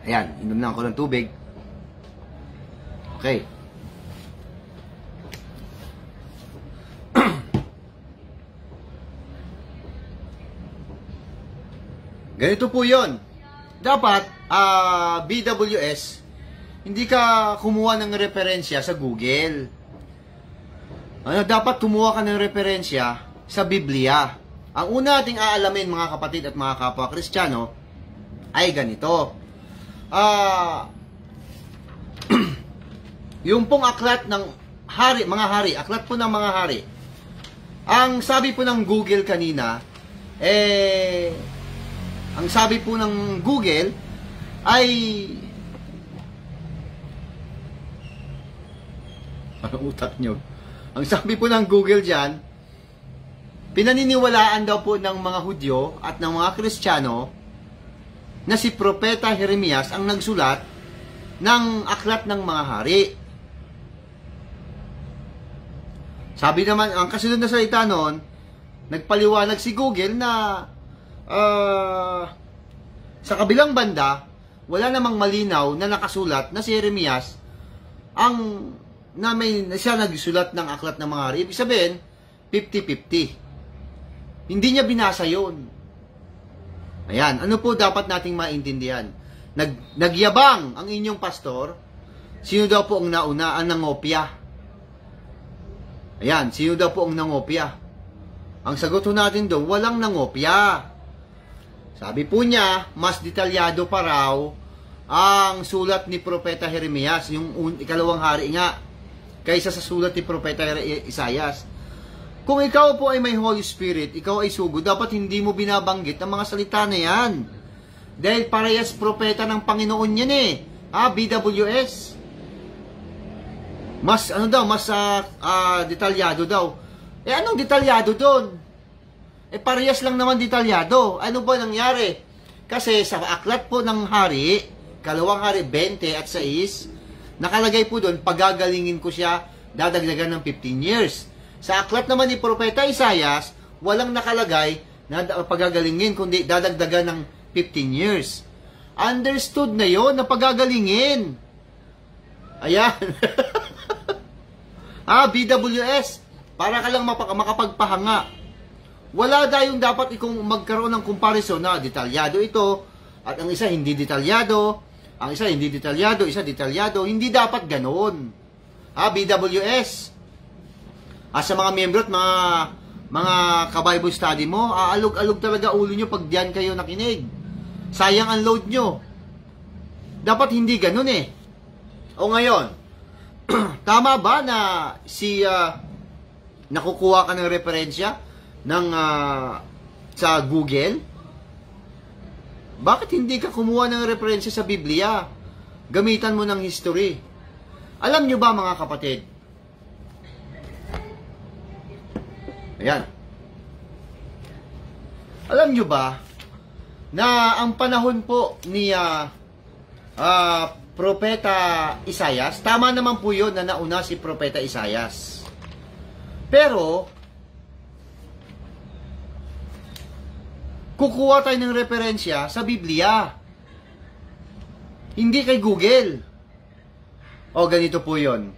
Ayan, inom na ako ng tubig. Okay. Ganito po yon. Dapat, BWS, hindi ka kumuha ng referensya sa Google. Dapat kumuha ka ng referensya sa Biblia. Ang una ating aalamin, mga kapatid at mga kapwa Kristiyano, ay ganito. Yung pong aklat ng hari, mga hari, aklat po ng mga hari. Ang sabi po ng Google kanina, ang sabi po ng Google ay anong utak nyo? Ang sabi po ng Google dyan, pinaniniwalaan daw po ng mga Hudyo at ng mga Kristiyano na si Propeta Jeremias ang nagsulat ng aklat ng mga hari. Sabi naman, ang kasunod na salita noon, nagpaliwanag si Google na sa kabilang banda, wala namang malinaw na nakasulat na si Jeremias siya nagsulat ng aklat ng mga hari. Ibig sabihin, 50-50. Hindi niya binasa yun. Ayan, ano po dapat nating maintindihan? Nagyabang ang inyong pastor, sino daw po ang nauna, ang nangopya? Ayan, sino daw po ang nangopya? Ang sagot natin doon, walang nangopya. Sabi po niya, mas detalyado pa raw ang sulat ni Propeta Jeremias, yung ikalawang hari nga, kaysa sa sulat ni Propeta Isaias. Kung ikaw po ay may Holy Spirit, ikaw ay sugo, dapat hindi mo binabanggit ang mga salita na yan. Dahil parehas propeta ng Panginoon yan eh. BWS. Mas, detalyado daw. Anong detalyado doon? Parehas lang naman detalyado. Ano ba nangyari? Kasi sa aklat po ng hari, kalawang hari 20 at 6, nakalagay po doon, pagagalingin ko siya, dadagdagan ng 15 years. Sa aklat naman ni Propeta Isaias, walang nakalagay na pagagalingin, kundi dadagdagan ng 15 years. Understood na yon na pagagalingin. Ayan. BWS, para ka lang makapagpahanga. Wala tayong dapat ikong magkaroon ng comparison na detalyado ito, at ang isa hindi detalyado, ang isa hindi detalyado, isa detalyado. Hindi dapat ganoon. BWS. Sa mga membro at mga ka-Bible study mo, aalog-alog talaga ulo nyo pag diyan kayo nakinig. Sayang ang load nyo. Dapat hindi ganun eh. O ngayon, tama ba na nakukuha ka ng referensya sa Google? Bakit hindi ka kumuha ng referensya sa Biblia? Gamitan mo ng history. Alam nyo ba mga kapatid? Ayan. Alam nyo ba na ang panahon po ni Propeta Isaias, tama naman po yun na nauna si Propeta Isaias. Pero, kukuha tayo ng referensya sa Biblia. Hindi kay Google. O ganito po yun.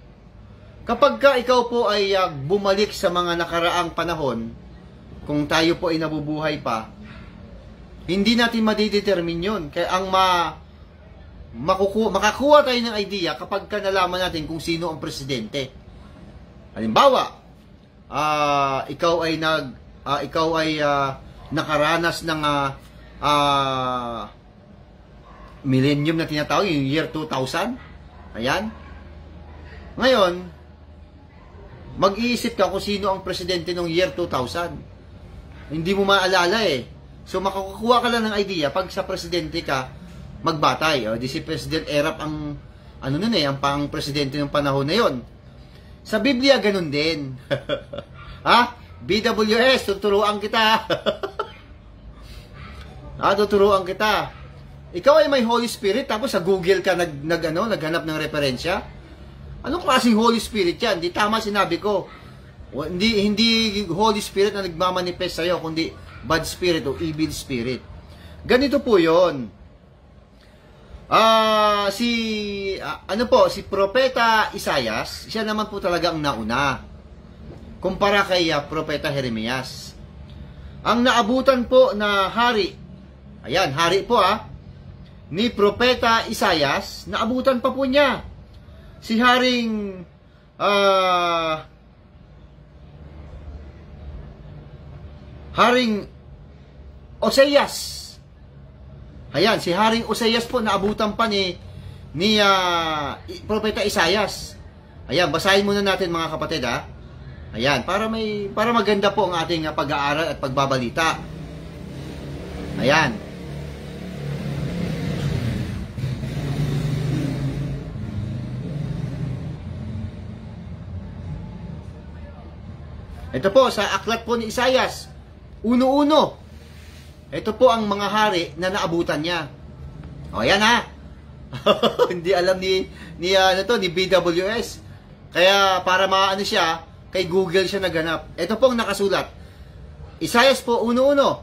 Kapag ka ikaw po ay bumalik sa mga nakaraang panahon, kung tayo po ay nabubuhay pa, hindi natin madidetermine yun. Kaya ang makakuha tayo ng idea kapag ka nalaman natin kung sino ang presidente. Halimbawa, ikaw ay nakaranas ng millennium na tinatawag, yung year 2000. Ayan. Ngayon, mag-iisip ka kung sino ang presidente ng year 2000. Hindi mo maalala eh. So, makakuha ka lang ng idea pag sa presidente ka magbatay. Di si President Erap ang ang pang-presidente ng panahon na yon. Sa Biblia, ganun din. BWS, tuturuan kita. Tuturuan kita. Ikaw ay may Holy Spirit, tapos sa Google ka naghanap ng referensya. Anong klaseng Holy Spirit yan? Di tama sinabi ko. Hindi Holy Spirit na nagmamanifest sa'yo, kundi bad spirit o evil spirit. Ganito po yon. Si Propeta Isaias, siya naman po talaga ang nauna. Kumpara kay Propeta Jeremias. Ang naabutan po na hari, ayan, hari po ni Propeta Isaias, naabutan pa po niya. Si Haring Oseas. Ayan, si Haring Oseas po naabutan pa ni Propeta Isaias. Ayan, basahin muna natin mga kapatid Ayan, para maganda po ang ating pag-aaral at pagbabalita. Ayan. Ito po, sa aklat po ni Isaias, 1:1. Ito po ang mga hari na naabutan niya. O, yan Hindi alam ni BWS. Kaya, para maano siya, kay Google siya naganap. Ito po ang nakasulat. Isaias po, 1:1.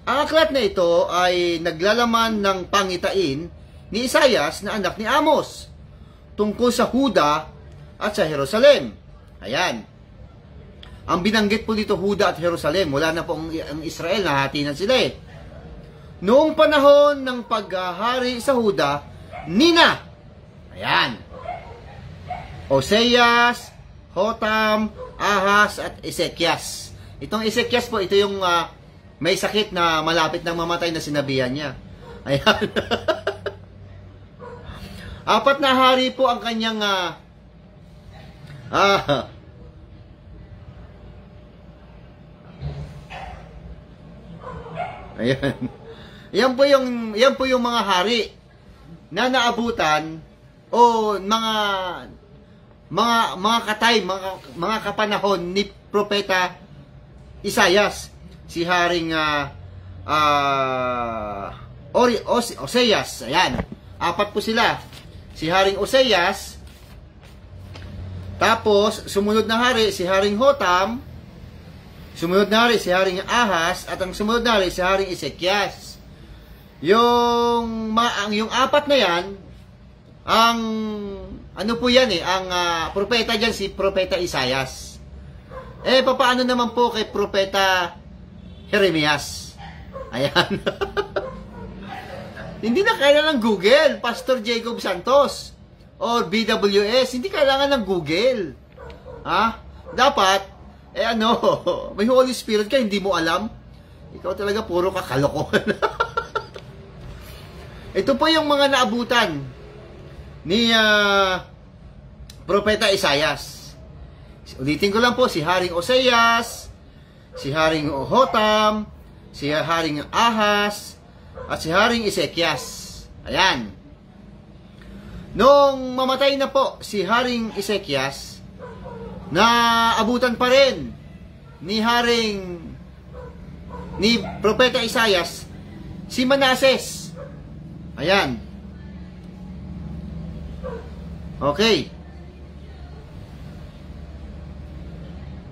Ang aklat na ito ay naglalaman ng pangitain ni Isaias na anak ni Amos tungkol sa Huda at sa Jerusalem. Ayan. Ang binanggit po dito, Huda at Jerusalem. Wala na po ang Israel, nahati na sila eh. Noong panahon ng paghahari sa Huda, Nina. Ayan. Oseas, Hotam, Ahaz, at Ezekias. Itong Ezekias po, ito yung may sakit na malapit na mamatay na sinabihan niya. Ayan. 4 na hari po ang kanyang ayan. Yan po yung mga hari na naabutan o mga katay, mga kapanahon ni Propeta Isaias. Si Haring Oseas. Ayan. 4 po sila. Si Haring Oseas. Tapos, sumunod na hari, si Haring Hotam. Sumunod na hari, si Haring Ahaz. At ang sumunod na hari, si Haring Ezekias. Yung 4 na yan, ang Ano po yan ang propeta dyan, si Propeta Isaias. Papaano naman po kay Propeta Jeremias? Ayan. Hindi na kailangan ng Google, Pastor Jacob Santos or BWS, hindi kailangan ng Google. Dapat, may Holy Spirit ka, hindi mo alam. Ikaw talaga puro kakalokohan. Ito po yung mga naabutan ni Propeta Isaias. Ulitin ko lang po, si Haring Oseas, si Haring Hotam, si Haring Ahas, at si Haring Ezekias. Ayan. Nung mamatay na po si Haring Ezekias, naabutan pa rin ni Propeta Isaias si Manases. Ayan. Okay.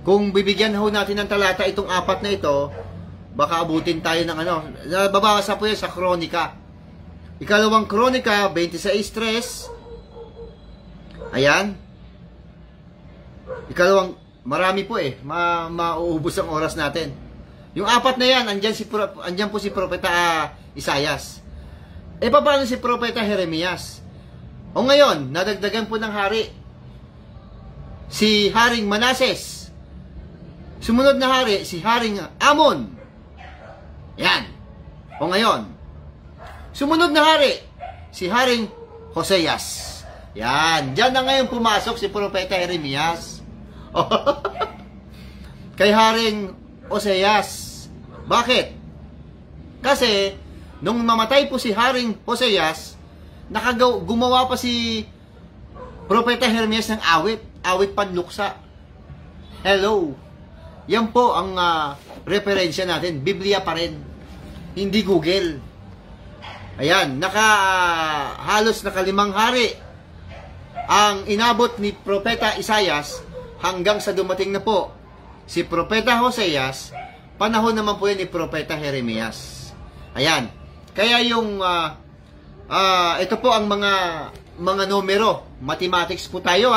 Kung bibigyan ho natin ng talata itong apat na ito, baka abutin tayo ng babasa po yan sa Kronika. Ikalawang Kronika, 26:3. Ayan. Marami po mauubos ang oras natin. Yung apat na yan, andyan po si Propeta Isaias. Paano si Propeta Jeremias? O ngayon, nadagdagan po ng hari, si Haring Manases. Sumunod na hari, si Haring Amon. Yan. O ngayon, sumunod na hari, si Haring Hoseas. Yan. Diyan na ngayon pumasok si Propeta Jeremias. Kay Haring Hoseas. Bakit? Kasi, nung mamatay po si Haring Hoseas, gumawa pa si Propeta Jeremias ng awit panluksa. Hello. Yan po ang referensya natin. Biblia pa rin. Hindi Google. Ayan, halos nakalimang hari ang inabot ni Propeta Isaias hanggang sa dumating na po si Propeta Hoseas, panahon naman po yan ni Propeta Jeremias. Ayan. Kaya ito po ang mga numero. Mathematics po tayo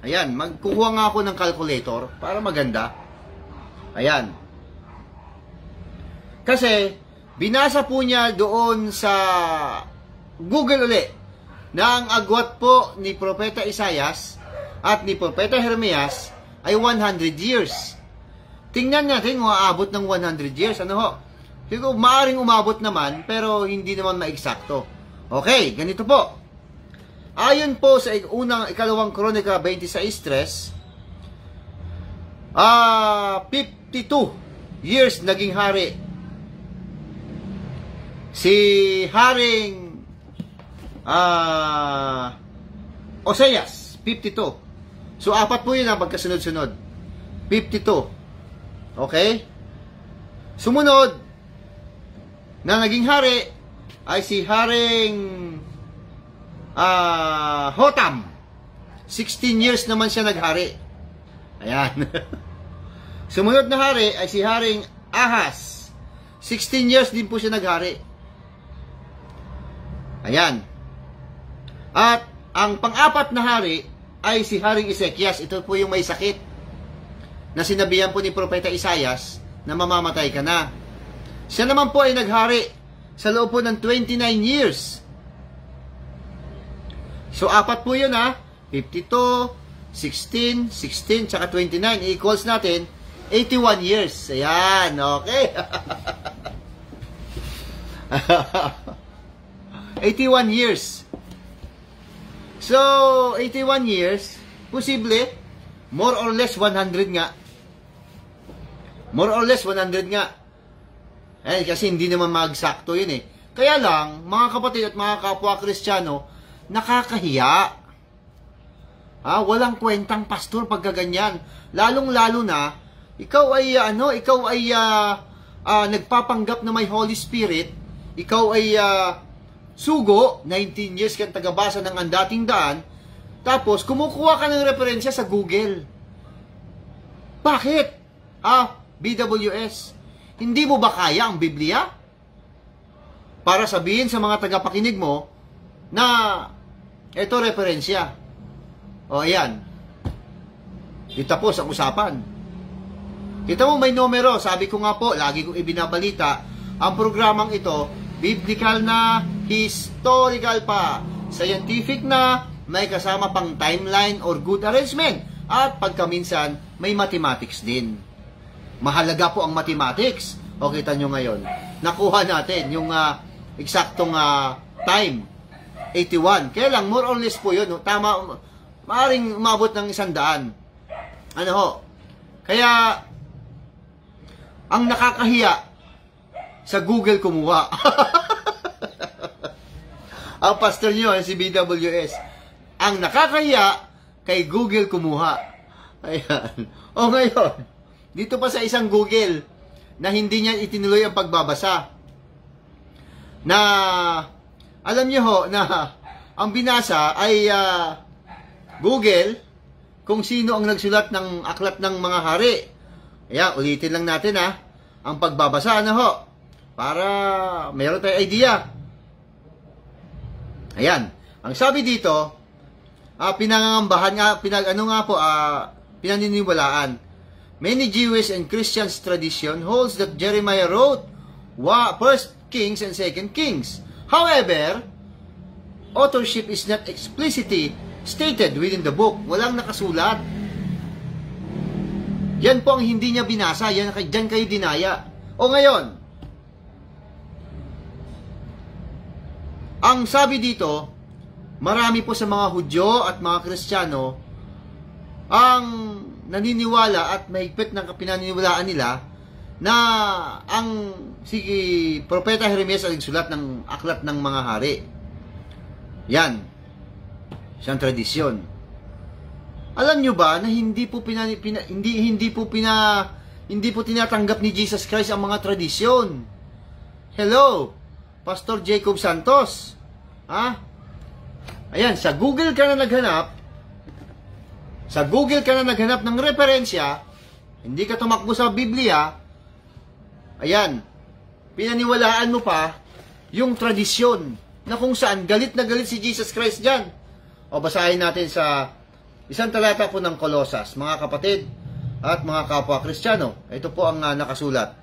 Ayan, magkukuha nga ako ng calculator para maganda. Ayan. Kasi, binasa po niya doon sa Google uli na ang agwat po ni Propeta Isaias at ni Propeta Jeremias ay 100 years. Tingnan natin kung aabot ng 100 years. Siguro, maaaring umabot naman, pero hindi naman ma-eksakto. Okay, ganito po. Ayon po sa ikalawang Kronika 26:3, 52 years naging hari si Haring Oseas, 52. So, apat po yun magkasunod-sunod. 52. Okay? Sumunod na naging hari ay si Haring Hotam. 16 years naman siya naghari. Ayan. Sumunod na hari ay si Haring Ahas. 16 years din po siya naghari. Ayan. At ang pang-apat na hari ay si Haring Ezekias. Ito po yung may sakit na sinabihan po ni Propeta Isaias na mamamatay ka na. Siya naman po ay naghari sa loob po ng 29 years. So, apat po yun 52, 16, 16, tsaka 29. I-equals natin 81 years. Ayan, okay. 81 years. So, 81 years, posible, more or less 100 nga. More or less 100 nga. Kasi hindi naman magsakto yun Kaya lang, mga kapatid at mga kapwa Kristiyano, nakakahiya. Walang kwentang pastor pagkaganyan. Lalong-lalo na, ikaw ay nagpapanggap na may Holy Spirit, ikaw ay sugo, 19 years kang tagabasa ng Andating Daan, tapos kumukuha ka ng referensya sa Google. Bakit? BWS, hindi mo ba kaya ang Biblia? Para sabihin sa mga tagapakinig mo na ito referensya. O, ayan. Di tapos ang usapan. Kita mo may numero. Sabi ko nga po, lagi kong ibinabalita, ang programang ito, biblical na, historical pa, scientific na, may kasama pang timeline or good arrangement. At pagkaminsan, may mathematics din. Mahalaga po ang mathematics. O, kita nyo ngayon. Nakuha natin yung eksaktong time. 81. Kaya lang, more or less po yun. No? Tama, maaaring umabot ng 100. Ano ho? Kaya, ang nakakahiya, sa Google kumuha. Ang pastor nyo, si BWS. Ang nakakahiya, kay Google kumuha. Ayan. O ngayon, dito pa sa isang Google, na hindi niya itinuloy ang pagbabasa. Na, alam niyo ho, na ang binasa ay Google, kung sino ang nagsulat ng aklat ng mga hari. Ayan, ulitin lang natin ang pagbabasa, ho, para meron tayong idea. Ayan, ang sabi dito, pinangangambahan pinaniniwalaan. Many Jewish and Christians tradition holds that Jeremiah wrote 1 Kings and 2 Kings. However, authorship is not explicitly stated within the book. Walang nakasulat. Yan po ang hindi niya binasa. Diyan kayo dinaya. O ngayon, ang sabi dito, marami po sa mga Hudyo at mga Kristiyano ang naniniwala at mahigpit ng pinaniniwalaan nila na ang Propeta Jeremias ay nagsulat ng aklat ng mga hari. Yan. Siyang tradisyon. Alam nyo ba na hindi po tinatanggap ni Jesus Christ ang mga tradisyon? Hello, Pastor Jacob Santos. Ayan, sa Google ka na naghanap ng referensya, hindi ka tumakbo sa Biblia, ayan, pinaniwalaan mo pa yung tradisyon na kung saan galit na galit si Jesus Christ dyan. O basahin natin sa isang talata po ng Kolosas, mga kapatid at mga kapwa Kristiyano. Ito po ang nakasulat.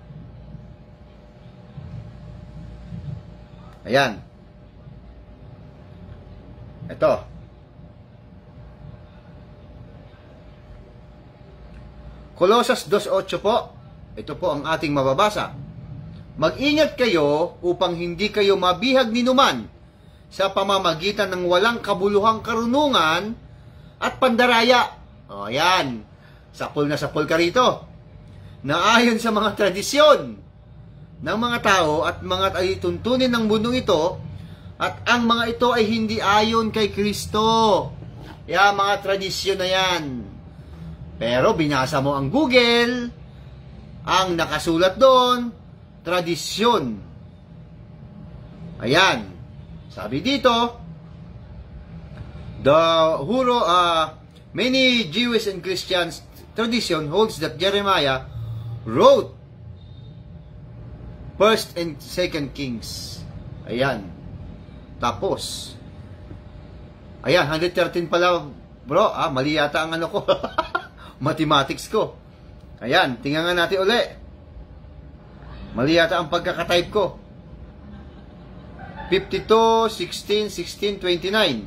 Ayan. Ito. Kolosas 2:8 po. Ito po ang ating mababasa. Mag-ingat kayo upang hindi kayo mabihag ni numan sa pamamagitan ng walang kabuluhang karunungan at pandaraya. O yan. Sapul na sapul ka rito. Na ayon sa mga tradisyon ng mga tao at mga tuntunin ng mundong ito, at ang mga ito ay hindi ayon kay Kristo. Yan, mga tradisyon na yan. Pero binasa mo ang Google, ang nakasulat doon, tradisyon. Ayan. Sabi dito, many Jewish and Christians tradition holds that Jeremiah wrote 1 and 2 Kings. Ayan. Tapos, ayan, 113 pala, bro. Mali yata ang ano ko. Mathematics ko. Ayan, tingnan nga natin uli. Mali yata ang pagkakatype ko. 52, 16, 16, 29.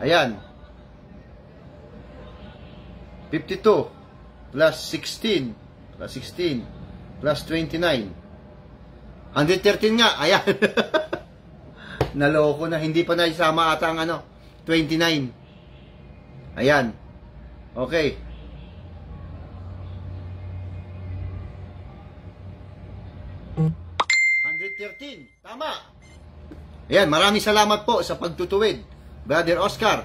Ayan. 52 plus 16 plus 16 plus 29. 113 nga. Ayan. Naloko na. Hindi pa naisama ata ang 29. Ayan. Okay. Tama. Ayan, maraming salamat po sa pagtutuwid, Brother Oscar.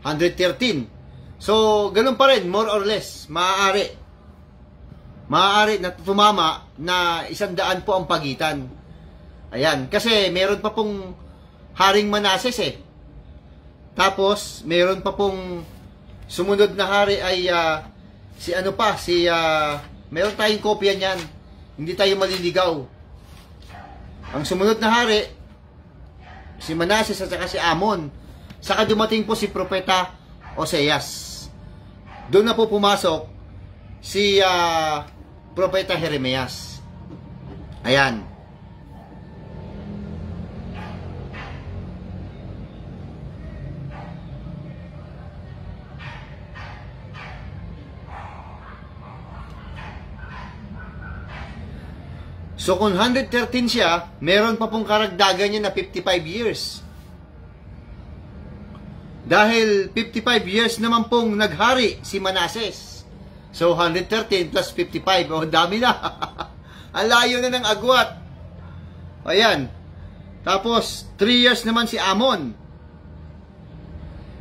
113. So, ganun pa rin, more or less, maaari na tumama na 100 po ang pagitan. Ayan, kasi meron pa pong Haring Manases Tapos, meron pa pong sumunod na hari ay meron tayong kopya niyan. Hindi tayo maliligaw. Ang sumunod na hari, si Manases at saka si Amon. Saka dumating po si Propeta Oseas. Doon na po pumasok si Propeta Jeremias. Ayan. So kung 113 siya, meron pa pong karagdagan niya na 55 years. Dahil 55 years naman pong naghari si Manases. So 113 plus 55, oh dami na. Ang layo na ng agwat. Ayan. Tapos 3 years naman si Amon.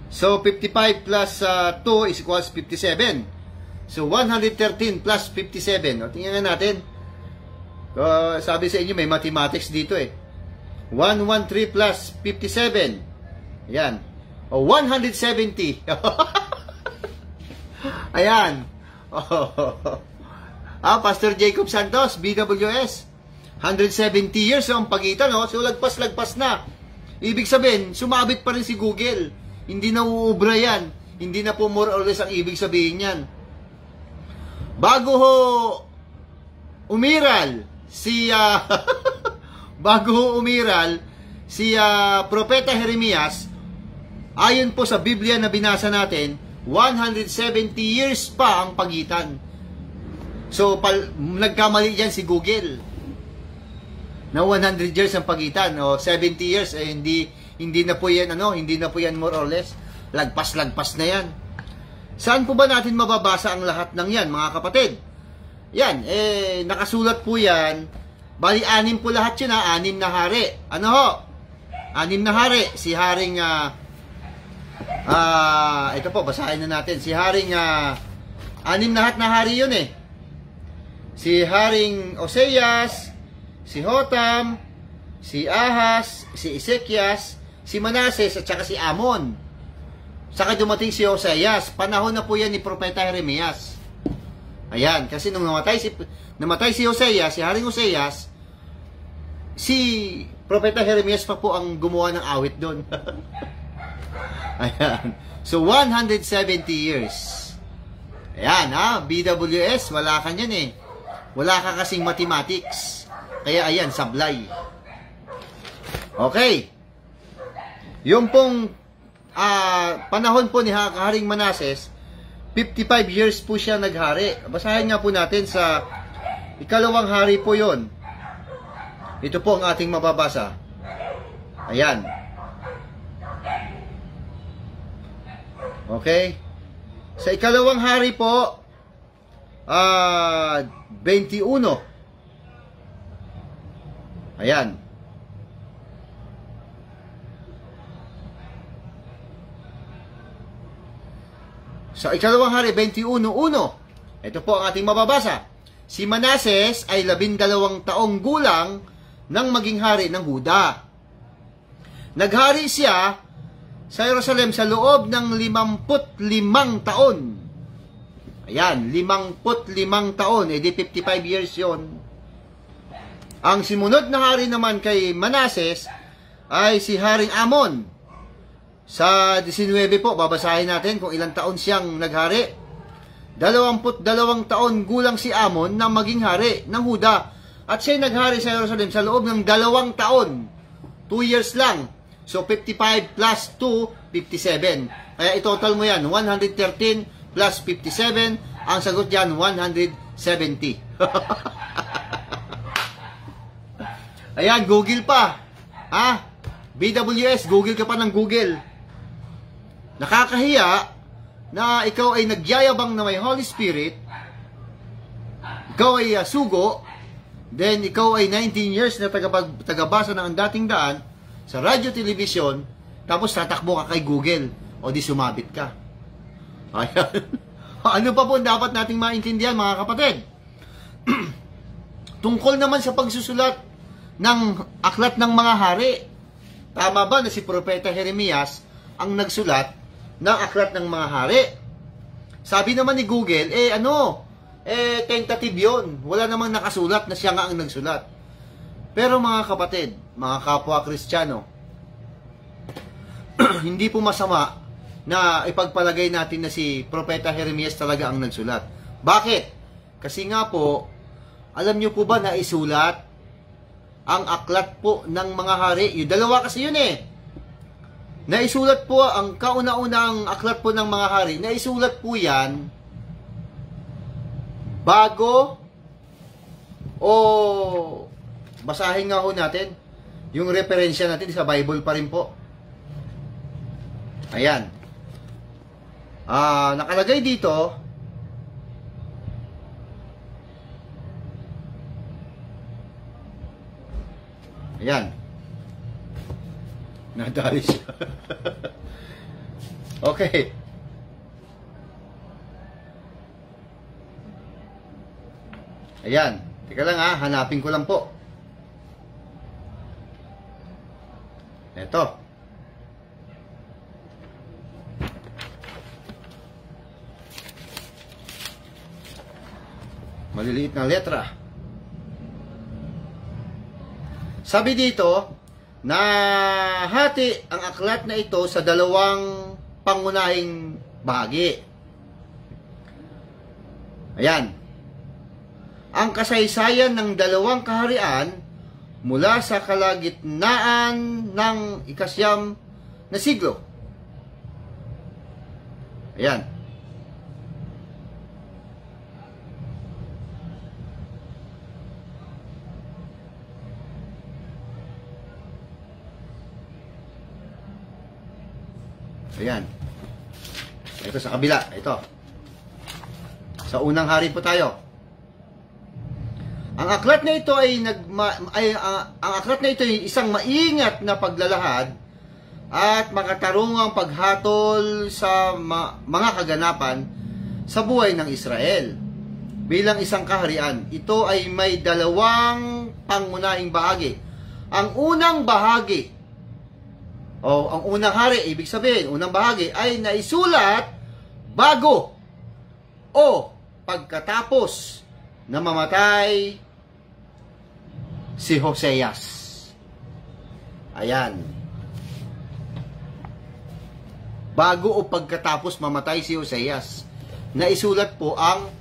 So 55 plus 2 is equals 57. So 113 plus 57. O, tingnan natin. Sabi sa inyo, may mathematics dito eh. 113 plus 57. Ayan. O, 170. Ayan. Pastor Jacob Santos, BWS. 170 years ang pagitan, no? So, lagpas-lagpas na. Ibig sabihin, sumabit pa rin si Google. Hindi na uubra yan. Hindi na po more or less ang ibig sabihin yan. Bago ho umiral si Propeta Jeremias, ayon po sa Biblia na binasa natin, 170 years pa ang pagitan. So nagkamali diyan si Google na 100 years ang pagitan o 70 years eh, hindi na po yan hindi na po yan more or less, lagpas na yan. Saan po ba natin mababasa ang lahat ng yan, mga kapatid? Yan, nakasulat po yan. Bali, 6 po lahat yun, 6 na hari. Ano ho? 6 na hari. Si Haring, ito po, basahin na natin. Si Haring, 6 lahat na hari yun eh. Si Haring Oseas, si Hotam, si Ahas, si Ezekias, si Manases, at saka si Amon. Saka dumating si Oseas. Panahon na po yan ni Propeta Jeremias. Ayan, kasi nung namatay si Oseas, si Haring Oseas, si Propeta Jeremias pa po ang gumawa ng awit doon. Ayan. So, 170 years. Ayan, BWS, wala ka niyan eh. Wala ka kasing mathematics. Kaya, ayan, sablay. Okay. Yung pong panahon po ni Haring Manases, 55 years po siya naghari. Basahin nga po natin sa ikalawang hari po yon. Ito po ang ating mababasa. Ayan. Okay. Sa ikalawang hari po, 21. Ayan. Sa ikalawang hari, 21:1. Ito po ang ating mababasa. Si Manases ay 12 taong gulang nang maging hari ng Huda. Naghari siya sa Jerusalem sa loob ng 55 taon. Ayan, 55 taon. Di 55 years yon. Ang simunod na hari naman kay Manases ay si Haring Amon. Sa 19 po, babasahin natin kung ilang taon siyang naghari. 22 taon gulang si Amon na maging hari ng Huda. At siya naghari sa Jerusalem sa loob ng 2 taon. 2 years lang. So, 55 plus 2, 57. Kaya itotal mo yan. 113 plus 57. Ang sagot yan, 170. Ayan, Google pa. BWS, Google ka pa ng Google. Nakakahiya na ikaw ay nagyayabang na may Holy Spirit, ikaw ay sugo, then ikaw ay 19 years na tagabasa ng Ang Dating Daan sa radyo, television, tapos tatakbo ka kay Google o di sumabit ka. Ayan. Ano pa po dapat nating maintindihan, mga kapatid? Tungkol naman sa pagsusulat ng aklat ng mga hari. Tama ba na si Propeta Jeremias ang nagsulat ng aklat ng mga hari? Sabi naman ni Google, tentative yun. Wala namang nakasulat na siya nga ang nagsulat. Pero mga kapatid, mga kapwa Kristiyano, hindi po masama na ipagpalagay natin na si Propeta Jeremias talaga ang nagsulat. Bakit? Kasi nga po, alam nyo po ba na isulat ang aklat po ng mga hari? Yung dalawa kasi yun eh. Naisulat po ang kauna-unang aklat po ng mga hari. Naisulat po yan bago o basahin nga ho natin yung referensya natin sa Bible pa rin po. Ayan. Nakalagay dito, ayan. Nadali siya. Okay. Ayan. Teka lang hanapin ko lang po. Eto. Maliliit na letra. Sabi dito, nahati ang aklat na ito sa dalawang pangunahing bahagi. Ayan. Ang kasaysayan ng dalawang kaharian mula sa kalagitnaan ng ikasyam na siglo. Ayan. Ayan. Ito sa kabila. Ito. Sa unang hari po tayo. Ang aklat na ito ay ang aklat na ito ay isang maingat na paglalahad at makatarungang paghatol sa mga kaganapan sa buhay ng Israel. Bilang isang kaharian, ito ay may dalawang pangunahing bahagi. Ang unang bahagi ang unang hari, ibig sabihin, unang bahagi ay naisulat bago o pagkatapos na mamatay si Hoseas. Ayan. Bago o pagkatapos mamatay si Hoseas, naisulat po ang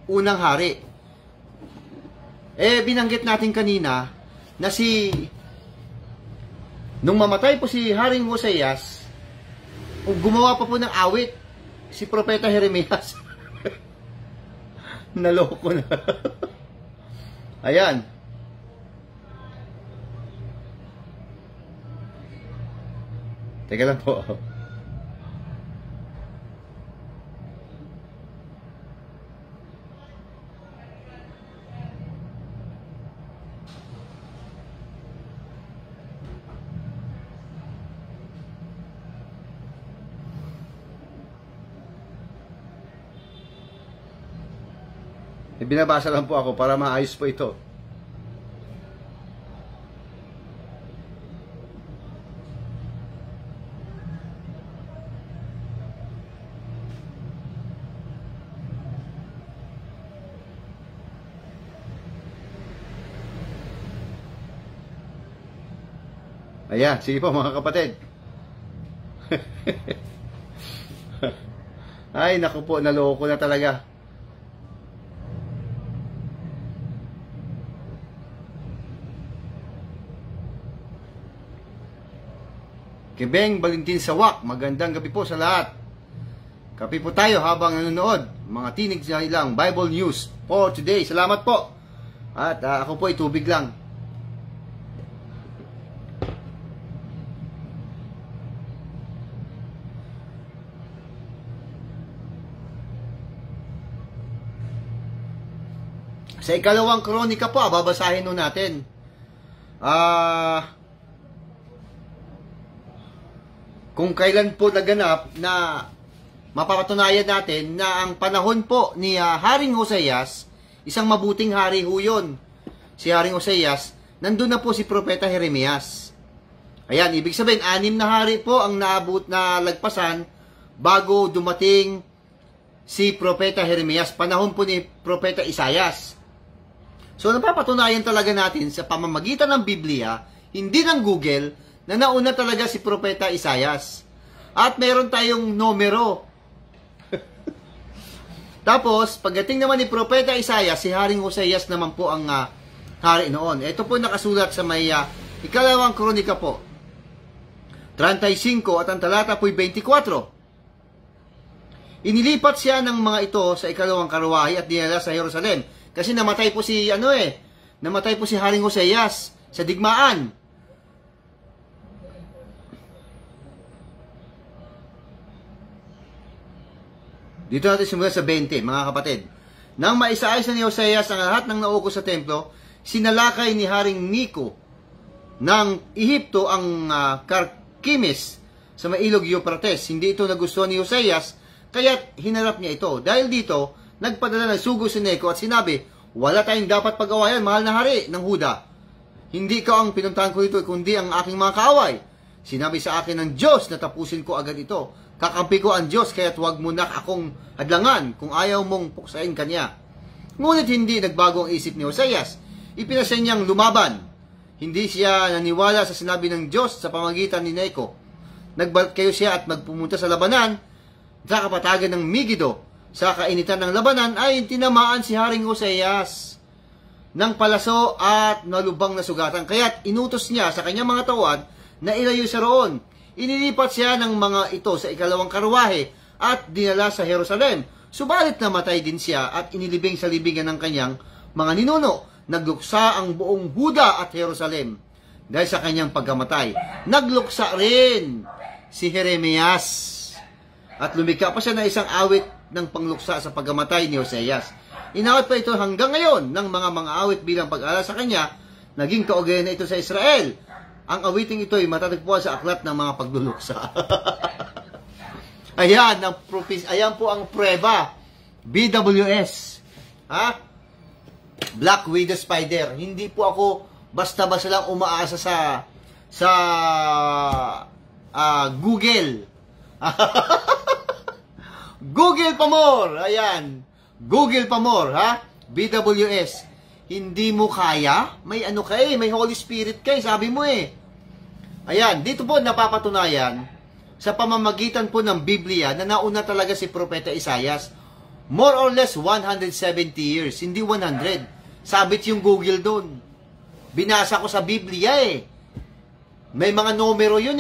unang hari. Binanggit natin kanina na nung mamatay po si Haring Hoseas, gumawa pa po ng awit si Propeta Jeremias. Naloko na. Ayan. Teka lang po. Binabasa lang po ako para maayos po ito. Ayan, sige po mga kapatid. Ay, naku po, naloko na talaga. Kibeng Valentin Sawak, magandang gabi po sa lahat. Kape po tayo habang nanonood. Mga tinig sa ilang Bible News for today. Salamat po. At ako po ay tubig lang. Sa ikalawang kronika po, babasahin nun natin. Kung kailan po naganap na mapapatunayan natin na ang panahon po ni Haring Hoseas, isang mabuting hari ho yun. Si Haring Hoseas, nandun na po si Propeta Jeremias. Ayan, ibig sabihin, 6 na hari po ang naabot na lagpasan bago dumating si Propeta Jeremias. Panahon po ni Propeta Isaias. So, napapatunayan talaga natin sa pamamagitan ng Biblia, hindi ng Google, na nauna talaga si Propeta Isaias. At meron tayong numero. Tapos, pagdating naman ni Propeta Isaiah, si Haring Hoseas naman po ang hari noon. Ito po nakasulat sa may ikalawang kronika po. 35 at ang talata po'y 24. Inilipat siya ng mga ito sa ikalawang karwahe at dinala sa Jerusalem. Kasi namatay po si namatay po si Haring Hoseas sa digmaan. Dito natin simulan sa 20, mga kapatid. Nang maisaayos na ni Hoseas ang lahat ng nauukos sa templo, sinalakay ni Haring Nico ng Ehipto ang Carchemish sa mailog Euphrates. Hindi ito nagustuhan ni Hoseas, kaya't hinarap niya ito. Dahil dito, nagpadala ng sugo si Neco at sinabi, wala tayong dapat pag-awayan, mahal na hari ng Huda. Hindi ka ang pinuntahan ko ito, kundi ang aking mga kaaway. Sinabi sa akin ng Diyos na tapusin ko agad ito. Kakampi ko ang Diyos, kaya't huwag mo na akong hadlangan kung ayaw mong puksain kanya. Ngunit hindi nagbago ang isip ni Hoseas. Ipinasya niyang lumaban. Hindi siya naniwala sa sinabi ng Diyos sa pamagitan ni Neco. Nagbalik kayo siya at magpumunta sa labanan sa kapatagan ng Megiddo. Sa kainitan ng labanan ay tinamaan si Haring Hoseas ng palaso at nalubang na sugatan. Kaya't inutos niya sa kanyang mga tauhan na ilayo siya roon. Inilipat siya ng mga ito sa ikalawang karwahe at dinala sa Jerusalem. Subalit namatay din siya at inilibing sa libingan ng kanyang mga ninuno. Nagluksa ang buong Huda at Jerusalem. Dahil sa kanyang pagkamatay, nagluksa rin si Jeremias. At lumikha pa siya ng isang awit ng pangluksa sa pagkamatay ni Hoseas. Inawit pa ito hanggang ngayon ng mga awit bilang pag-aalala sa kanya. Naging kaugalian na ito sa Israel. Ang awiting ito ay matatagpuan sa aklat ng mga pagluluksa. Ayan, ayan po ang prueba. BWS. Ha? Black Widow Spider. Hindi po ako basta-basta lang umaasa sa Google. Google pa more. Ayan. Google pa more, ha? BWS. Hindi mo kaya? May ano ka may Holy Spirit ka sabi mo Ayan, dito po napapatunayan sa pamamagitan po ng Biblia na nauna talaga si Propeta Isaias. More or less 170 years, hindi 100. Sabit yung Google doon. Binasa ko sa Biblia May mga numero yun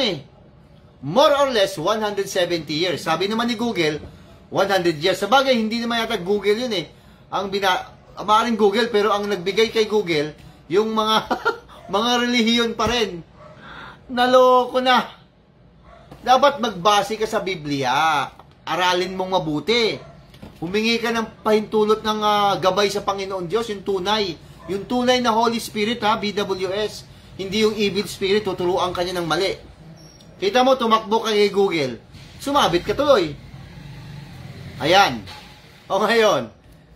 More or less 170 years. Sabi naman ni Google, 100 years. Sabagay, hindi naman yata Google yun Ang maaaring Google, pero ang nagbigay kay Google, yung mga mga relihiyon pa rin. Naloko na. Dapat magbase ka sa Biblia. Aralin mong mabuti. Humingi ka ng pahintulot ng gabay sa Panginoon Diyos, yung tunay. Yung tunay na Holy Spirit, BWS. Hindi yung evil spirit, tuturuan ka niya ng mali. Kita mo, tumakbo ka kay Google. Sumabit ka tuloy. Ayan. O ngayon,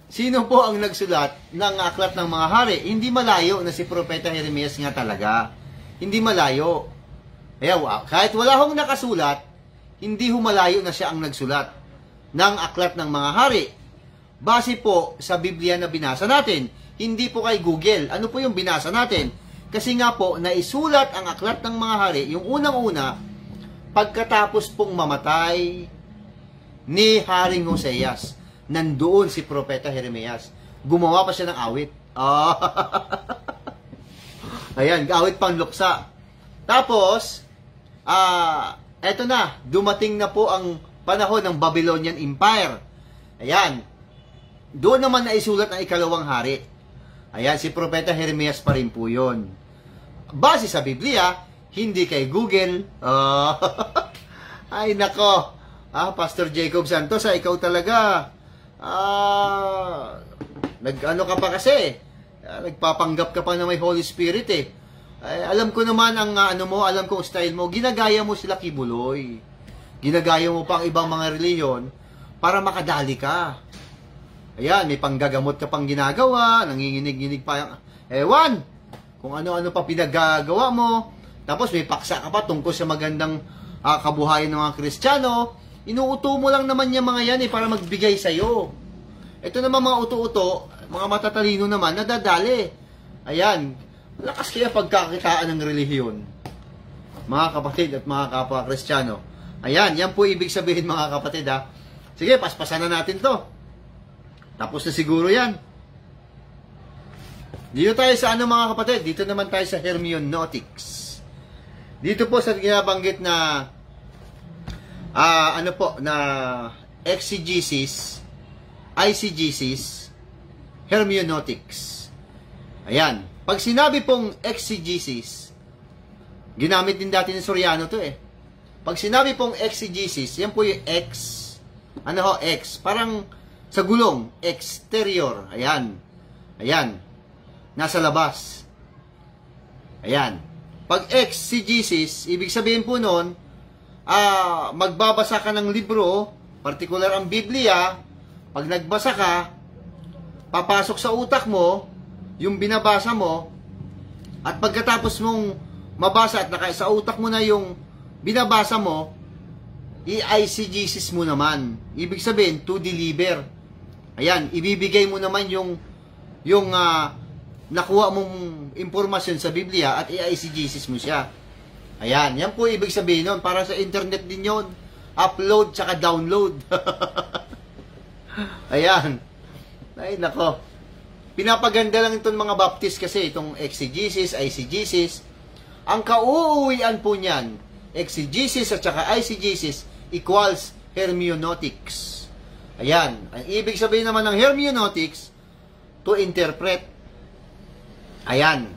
sino po ang nagsulat ng aklat ng mga hari? Hindi malayo na si Propeta Jeremias nga talaga. Hindi malayo. Kaya kahit wala hong nakasulat, hindi humalayo na siya ang nagsulat ng aklat ng mga hari. Base po sa Biblia na binasa natin, hindi po kay Google. Ano po yung binasa natin? Kasi nga po, naisulat ang aklat ng mga hari, yung unang-una, pagkatapos pong mamatay ni Haring Hoseas. Nandoon si Propeta Jeremias. Gumawa pa siya ng awit. Ayan, awit pang luksa. Tapos, eto na, dumating na po ang panahon ng Babylonian Empire. Ayan, doon naman naisulat ang ikalawang hari. Ayan, si Propeta Jeremias pa rin po yun. Base sa Biblia, hindi kay Google. Ay, nako. Pastor Jacob Santos, ikaw talaga. Nag-ano ka pa kasi. Nagpapanggap ka pa na may Holy Spirit Ay, alam ko naman ang alam ko style mo. Ginagaya mo sila Kibuloy. Ginagaya mo pa ang ibang mga reliyon para makadali ka. Ayan, may panggagamot ka pang ginagawa, nanginginig-nginig pa yung, ewan, kung ano-ano pa pinagagawa mo. Tapos may paksa ka pa tungkol sa magandang kabuhayan ng mga Kristiyano. Inuuto mo lang naman yung mga yan para magbigay sa'yo. Ito naman mga uto-uto, mga matatalino naman, nadadali. Ayan, lakas kaya pagkakitaan ng relihiyon. Mga kapatid at mga kapwa Kristiyano, Ayan, yan po ibig sabihin mga kapatid ha. Sige, paspasan na natin to. Tapos na siguro yan. Dito tayo sa ano mga kapatid? Dito naman tayo sa hermeneutics. Dito po sa ginabanggit na na exegesis, eisegesis, hermeneutics. Ayan. Pag sinabi pong exegesis, ginamit din dati ni Soriano to eh. Pag sinabi pong exegesis, yan po yung X. Ano ho, X. Parang sa gulong, exterior. Ayan. Ayan. Nasa labas. Ayan. Pag exegesis, ibig sabihin po nun, magbabasa ka ng libro, partikular ang Biblia, pag nagbasa ka, papasok sa utak mo, yung binabasa mo, at pagkatapos mong mabasa at sa utak mo na yung binabasa mo, i-eisegesis mo naman. Ibig sabihin, to deliver. Ayan, ibibigay mo naman yung nakuha mong impormasyon sa Biblia at i-eisegesis mo siya. Ayan, yan po ibig sabihin nun. Para sa internet din yun. Upload tsaka download. Ayan. Ay, nako. Pinapaganda lang itong mga Baptist kasi itong exegesis, eisegesis. Ang kauuwian po niyan, exegesis at saka eisegesis equals hermeneutics. Ayan. Ang ibig sabihin naman ng hermeneutics, to interpret. Ayan.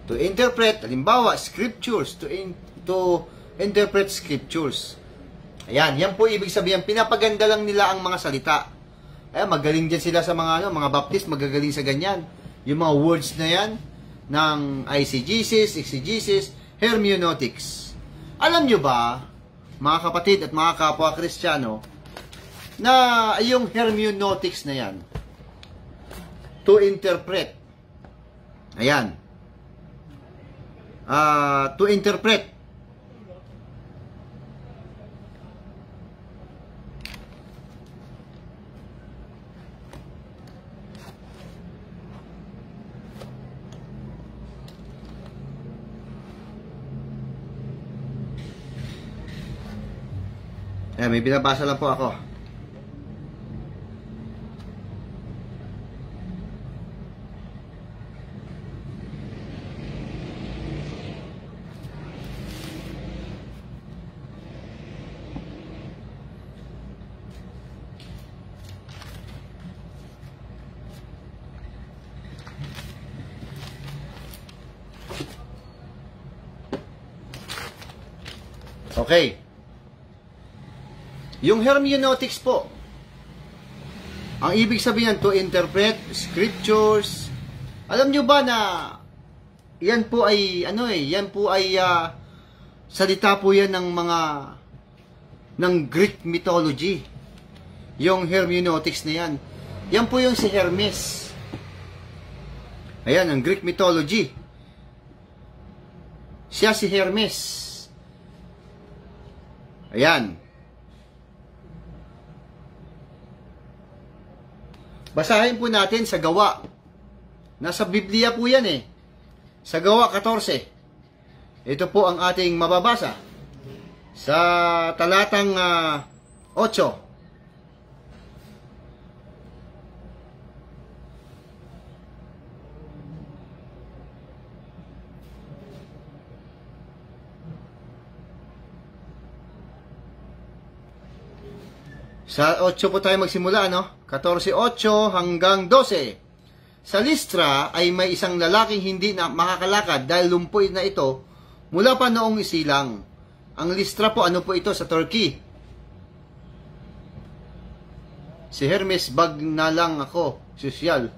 To interpret, halimbawa, scriptures, to interpret scriptures. Ayan, yan po ibig sabihin, pinapaganda lang nila ang mga salita. Ayan, magaling dyan sila sa mga Baptist, magagaling sa ganyan. Yung mga words na yan, ng eisegesis, exegesis, hermeneutics. Alam nyo ba, mga kapatid at mga kapwa Kristiyano, na yung hermeneutics na yan, to interpret, ayan, to interpret, ayan, may binabasa lang po ako. Okay. Yung hermeneutics po, ang ibig sabihin to interpret scriptures. Alam nyo ba na yan po ay salita po yan ng Greek mythology. Yung hermeneutics na yan. Yan po yung si Hermes. Ayan, ang Greek mythology. Siya si Hermes. Ayan. Basahin po natin sa Gawa. Nasa Biblia po yan eh. Sa Gawa 14. Ito po ang ating mababasa. Sa talatang 8. Sa 8 po tayo magsimula, no? 14:8 hanggang 12. Sa Listra ay may isang lalaking hindi na makakalakad dahil lumpoy na ito mula pa noong isilang. Ang Listra po, ano po ito? Sa Turkey. Si Hermes, bag na lang ako. Sosyal.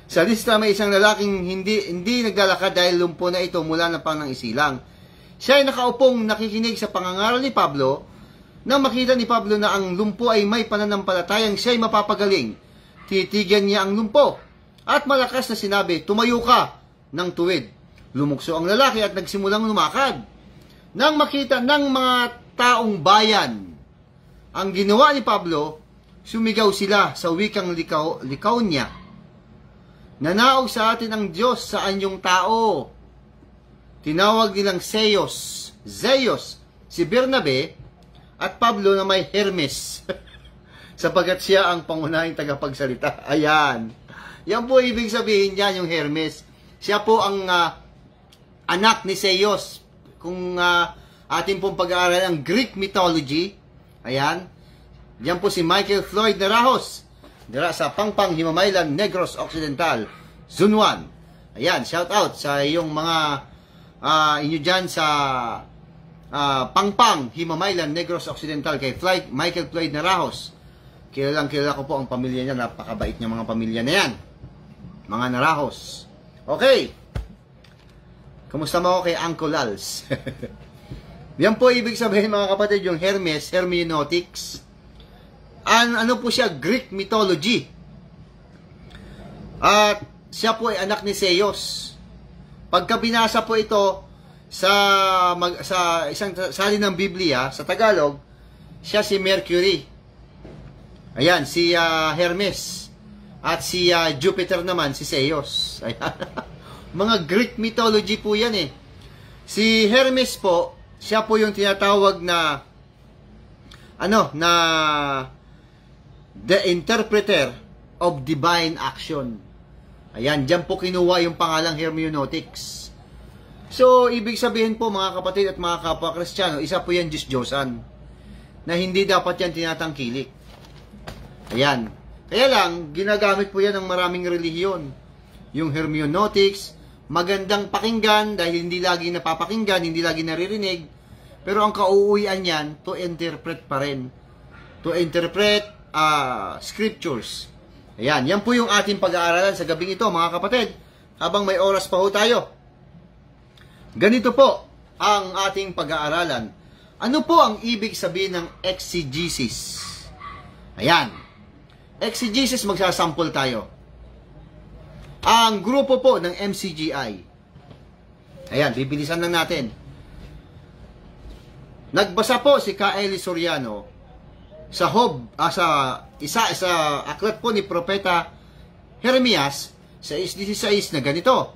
Sa Listra may isang lalaking hindi naglalakad dahil lumpo na ito mula na pang ng isilang. Siya ay nakaupong nakikinig sa pangangaral ni Pablo. Nang makita ni Pablo na ang lumpo ay may pananampalatayang siya'y mapapagaling, titigan niya ang lumpo at malakas na sinabi, "Tumayo ka ng tuwid." Lumukso ang lalaki at nagsimulang lumakad. Nang makita ng mga taong bayan ang ginawa ni Pablo, sumigaw sila sa wikang likaw niya. "Nanaog sa atin ang Diyos sa anyong tao." Tinawag nilang Zeus si Bernabe at Pablo na may Hermes sapagkat siya ang pangunahing tagapagsalita. Ayan. Yan po ibig sabihin niya, yung Hermes. Siya po ang anak ni Zeus. Kung atin pong pag-aaral ang Greek mythology, ayan, yan po si Michael Floyd Narahos, dira sa Pangpang, Himamaylan, Negros Occidental, Zone 1. Ayan, shout out sa iyong mga inyo dyan sa Pangpang, Himamaylan, Negros Occidental, kay Michael Floyd Narahos. Kilala ko po ang pamilya niya, napakabait niya mga pamilya na yan. Mga Narahos. Okay. Kumusta mo ako kay Uncle Lals? Yan po ibig sabihin mga kapatid, yung Hermes, hermeneutics. Ano po siya? Greek mythology. At siya po ay anak ni Zeus. Pagka binasa po ito sa isang salin ng Biblia, sa Tagalog, siya si Mercury. Ayan, si Hermes. At si Jupiter naman, si Zeus. Ayan. Mga Greek mythology po yan eh. Si Hermes po, siya po yung tinatawag na the interpreter of divine action. Ayan, dyan po kinuha yung pangalang hermeneutics. So, ibig sabihin po mga kapatid at mga kapwa Kristiyano, isa po yan Diyos-Diyosan na hindi dapat yan tinatangkilik. Ayan. Kaya lang, ginagamit po yan ng maraming relihiyon. Yung hermeneutics, magandang pakinggan dahil hindi lagi napapakinggan, hindi lagi naririnig. Pero ang kauuwian yan, to interpret pa rin. To interpret scriptures. Ayan, yan po yung ating pag-aaralan sa gabing ito, mga kapatid. Habang may oras pa ho tayo. Ganito po ang ating pag-aaralan. Ano po ang ibig sabihin ng exegesis? Ayan. Exegesis, magsasample tayo. Ang grupo po ng MCGI. Ayan, bibilisan lang natin. Nagbasa po si K.L. Soriano sa sa aklat po ni Propeta Jeremias sa 16:16 na ganito.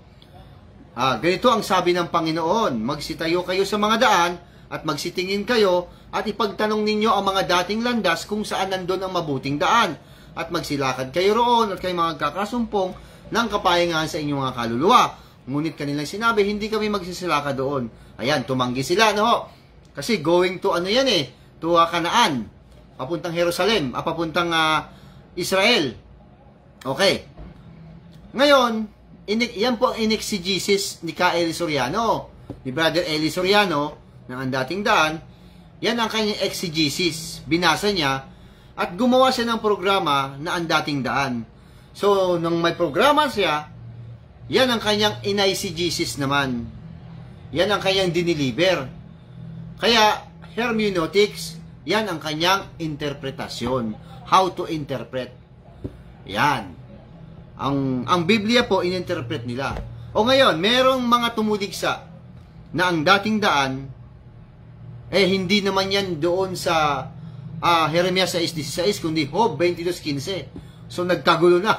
Ganito ang sabi ng Panginoon, magsitayo kayo sa mga daan at magsitingin kayo at ipagtanong ninyo ang mga dating landas kung saan nandun ang mabuting daan at magsilakad kayo roon at kayo mga kakasumpong ng kapahingahan sa inyong mga kaluluwa. Ngunit kanilang sinabi, hindi kami magsisilakad doon. Ayan, tumanggi sila, no? Kasi going to to Kanaan, papuntang Jerusalem, papuntang Israel. Okay. Ngayon, yan po ang inexegesis ni K.L. Soriano, ni Brother Eli Soriano, ng ang dating daan. Yan ang kanyang exegesis. Binasa niya at gumawa siya ng programa na ang dating daan. So, nung may programa siya, yan ang kanyang ineisegesis naman. Yan ang kanyang diniliber. Kaya, hermeneutics, yan ang kanyang interpretasyon. How to interpret. Yan. Ang Biblia po, ininterpret nila. O ngayon, merong mga tumuligsa na ang dating daan, hindi naman yan doon sa Jeremias 6:16, kundi Job 22:15. So, nagkagulo na.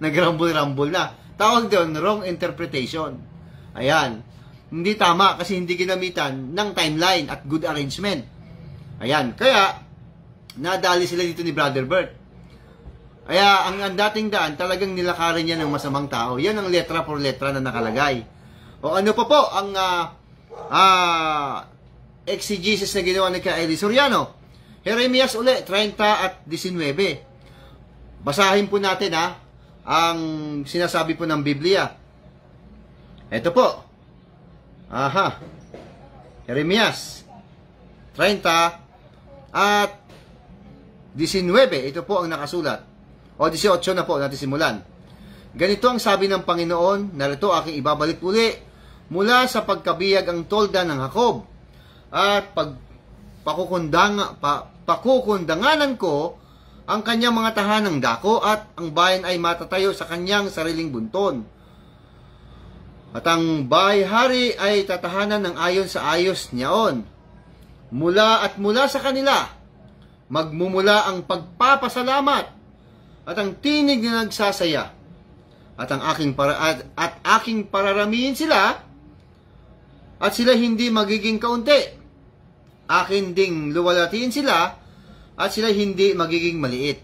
Nagrumble-rumble na. Tawag doon, wrong interpretation. Ayan. Hindi tama kasi hindi ginamitan ng timeline at good arrangement. Ayan. Kaya, nadali sila dito ni Brother Bert. Kaya, ang dating daan, talagang nilakarin niya ng masamang tao. Yan ang letra por letra na nakalagay. O ano pa po ang exegesis na ginawa ni K.L. Soriano? Jeremias uli, 30 at 19. Basahin po natin ang sinasabi po ng Biblia. Ito po. Jeremias 30 at 19. Ito po ang nakasulat. O 18 na po natin simulan. Ganito ang sabi ng Panginoon, narito aking ibabalik uli mula sa pagkabiyag ang tolda ng Jacob at pakukundanganan ko ang kanyang mga tahanang dako at ang bayan ay matatayo sa kanyang sariling bunton. At ang bahay-hari ay tatahanan ng ayon sa ayos niyaon. Mula sa kanila, magmumula ang pagpapasalamat at ang tinig na nagsasaya. At aking pararamihin sila at sila hindi magiging kaunti. akin ding luwalatiin sila at sila hindi magiging maliit.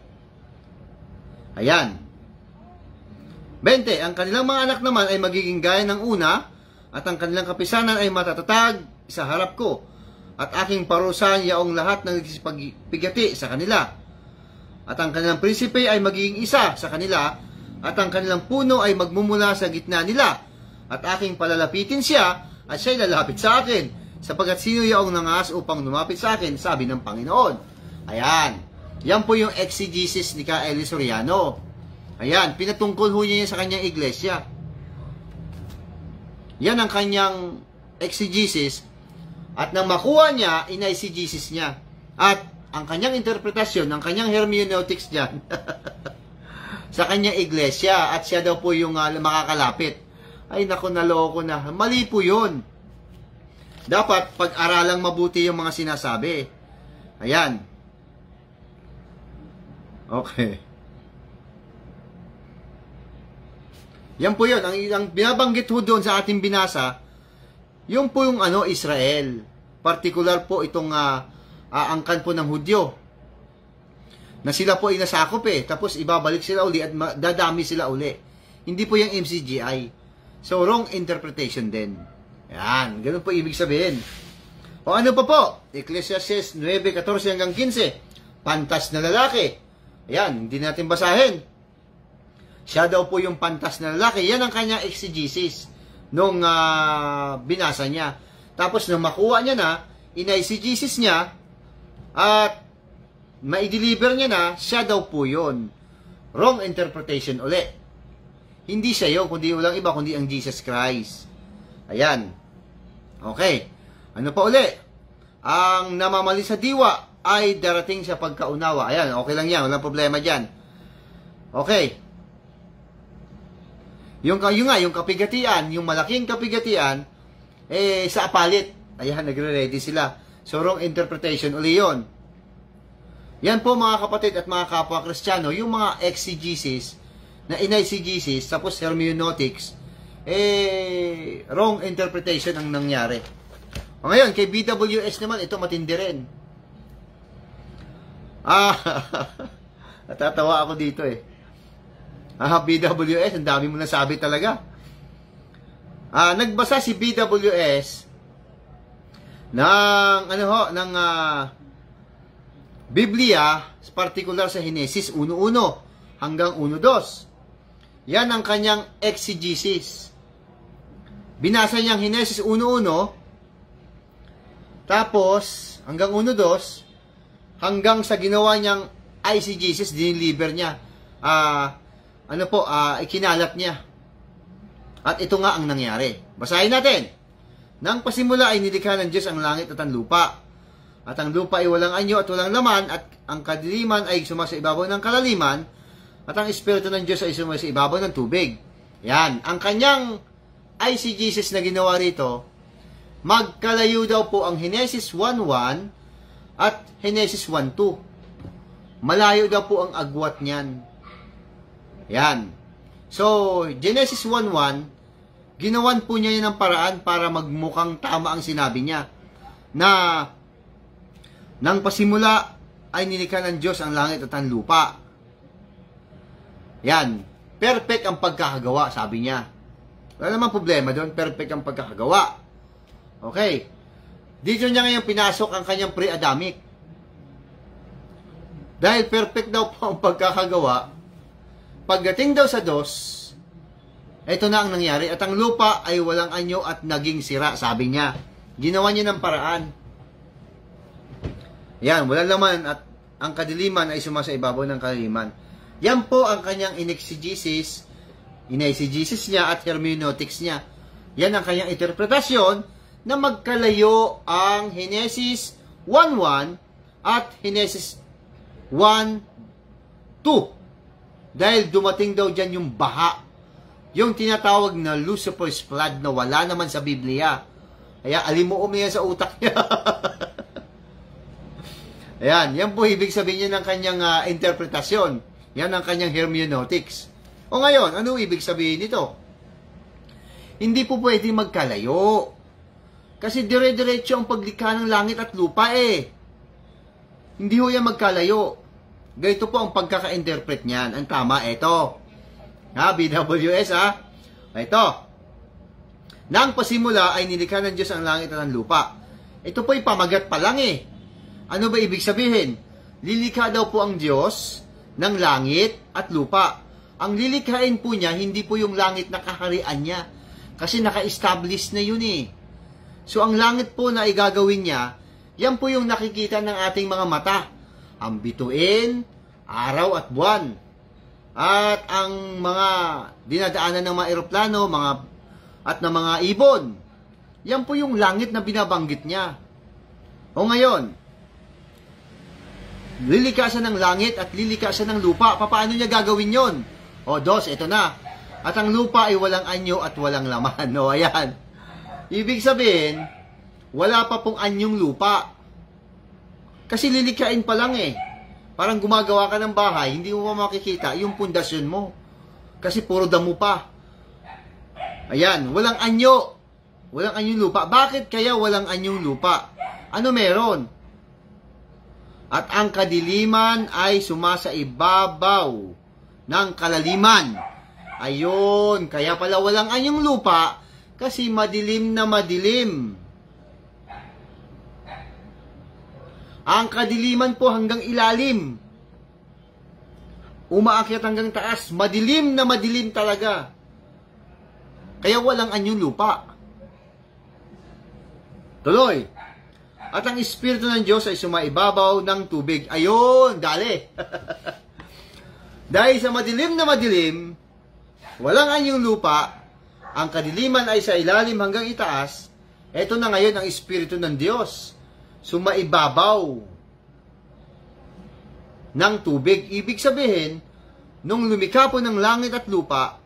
Ayan. 20. Ang kanilang mga anak naman ay magiging gaya ng una at ang kanilang kapisanan ay matatatag sa harap ko at aking parusahan yaong lahat ng nagsisipagpigati sa kanila. At ang kanilang prinsipe ay magiging isa sa kanila at ang kanilang puno ay magmumula sa gitna nila at aking palalapitin siya at siya'y lalapit sa akin sapagkat sino yaong nangas upang lumapit sa akin, sabi ng Panginoon. Ayan. Yan po yung exegesis ni K.L. Soriano. Ayan. Pinatungkol ho niya sa kanyang iglesia. Yan ang kanyang exegesis. At nang makuha niya, in-exegesis niya. At ang kanyang interpretasyon, ang kanyang hermeneutics dyan, sa kanyang iglesia, at siya daw po yung makakalapit. Ay, naku, naloko na. Mali po yun. Dapat pag-aralang mabuti yung mga sinasabi. Ayan. Okay. Yan po yun. Ang binabanggit ho doon sa ating binasa, yung po yung Israel. Partikular po itong angkan po ng Hudyo. Na sila po ay nasakop tapos ibabalik sila uli at dadami sila uli. Hindi po yung MCGI. So, wrong interpretation din. Yan. Ganun po ibig sabihin. O ano pa po? Ecclesiastes 9:14 hanggang 15. Pantas na lalaki. Ayan. Hindi natin basahin. Siya daw po yung pantas na lalaki. Yan ang kanyang exegesis nung binasa niya. Tapos nung makuha niya na, in-exegesis niya, at ma-deliver niya na, siya daw po yun. Wrong interpretation uli. Hindi siya yun, kundi walang iba, kundi ang Jesus Christ. Ayan. Okay. Ano pa uli? Ang namamali sa diwa ay darating sa pagkaunawa. Ayan, okay lang yan. Walang problema dyan. Okay. Yung kapigatian, yung malaking kapigatian, sa apalit. Ayan, nagre-ready sila. So, wrong interpretation uli yun. Yan po mga kapatid at mga kapwa Kristiyano, yung mga exegesis, na in-exegesis, tapos hermeneutics, wrong interpretation ang nangyari. O ngayon, kay BWS naman, ito matindi rin. Natatawa ako dito BWS, ang dami mo nasabi talaga. Nagbasa si BWS ng Biblia, particular sa Henesis 1:1 hanggang 1:2. Yan ang kanyang exegesis. Binasa niyang Henesis 1:1, tapos hanggang 1:2, hanggang sa ginawa niyang exegesis, diniliver niya. Ikinalat niya. At ito nga ang nangyari. Basahin natin. Nang pasimula ay nilikha ng Diyos ang langit at ang lupa. At ang lupa ay walang anyo at walang laman, at ang kadiliman ay sumasa ibabaw ng kalaliman, at ang Espiritu ng Diyos ay sumasa ibabaw ng tubig. Yan. Ang kanyang exegesis na ginawa rito, magkalayo daw po ang Henesis 1:1 at Henesis 1:2. Malayo daw po ang agwat niyan. Yan. So, Genesis 1:1, ginawan po niya yan ng paraan para magmukhang tama ang sinabi niya. Na, nang pasimula ay nilikha ng Diyos ang langit at ang lupa. Yan. Perfect ang pagkakagawa, sabi niya. Wala namang problema doon. Perfect ang pagkakagawa. Okay. Dito niya ngayon pinasok ang kanyang pre-Adamic. Dahil perfect daw po ang pagkakagawa, pagdating daw sa dos, ito na ang nangyari. At ang lupa ay walang anyo at naging sira, sabi niya. Ginawa niya ng paraan. Yan, walang laman at ang kadiliman ay sumasa ibabaw ng kalaliman. Yan po ang kanyang inexegesis niya at hermeneutics niya. Yan ang kanyang interpretasyon na magkalayo ang Henesis 1:1 at Henesis 1:2. Dahil dumating daw dyan yung baha. Yung tinatawag na Lucifer's flood na wala naman sa Biblia. Kaya alimuom niya sa utak niya. Ayan, yan po ibig sabihin niya ng kanyang interpretasyon. Yan ang kanyang hermeneutics. O ngayon, ano ibig sabihin nito? Hindi po pwede magkalayo. Kasi dire-diretso ang paglikha ng langit at lupa eh. Hindi ho yan magkalayo. Ganito po ang pagkaka-interpret niyan. Ang tama, eto. Ha, BWS ha. Ito. Nang pasimula ay nilikha ng Diyos ang langit at ang lupa. Ito po ay pamagat pa lang eh. Ano ba ibig sabihin? Lilikha daw po ang Diyos ng langit at lupa. Ang lilikhain po niya, hindi po yung langit na kaharian niya. Kasi naka-establish na yun eh. So ang langit po na igagawin niya, yan po yung nakikita ng ating mga mata. Ang bituin, araw at buwan. At ang mga dinadaanan ng mga eroplano, at ng mga ibon. Yan po yung langit na binabanggit niya. O ngayon, lilikasan ng langit at lilikasan ng lupa. Paano niya gagawin yon? O, dos, ito na. At ang lupa ay walang anyo at walang laman. O, ayan. Ibig sabihin, wala pa pong anyong lupa. Kasi lilikain pa lang eh. Parang gumagawa ka ng bahay, hindi mo pa makikita yung pundasyon mo. Kasi puro damo pa. Ayan, walang anyo. Walang anyong lupa. Bakit kaya walang anyong lupa? Ano meron? At ang kadiliman ay sumasa ibabaw ng kalaliman. Ayun, kaya pala walang anyong lupa kasi madilim na madilim. Ang kadiliman po hanggang ilalim. Umaakyat hanggang taas. Madilim na madilim talaga. Kaya walang anyong lupa. Tuloy. At ang Espiritu ng Diyos ay sumaibabaw ng tubig. Ayun, dali. Dahil sa madilim na madilim, walang anyong lupa, ang kadiliman ay sa ilalim hanggang itaas, eto na ngayon ang Espiritu ng Diyos. Sumaibabaw ng tubig. Ibig sabihin, nung lumikha po ng langit at lupa,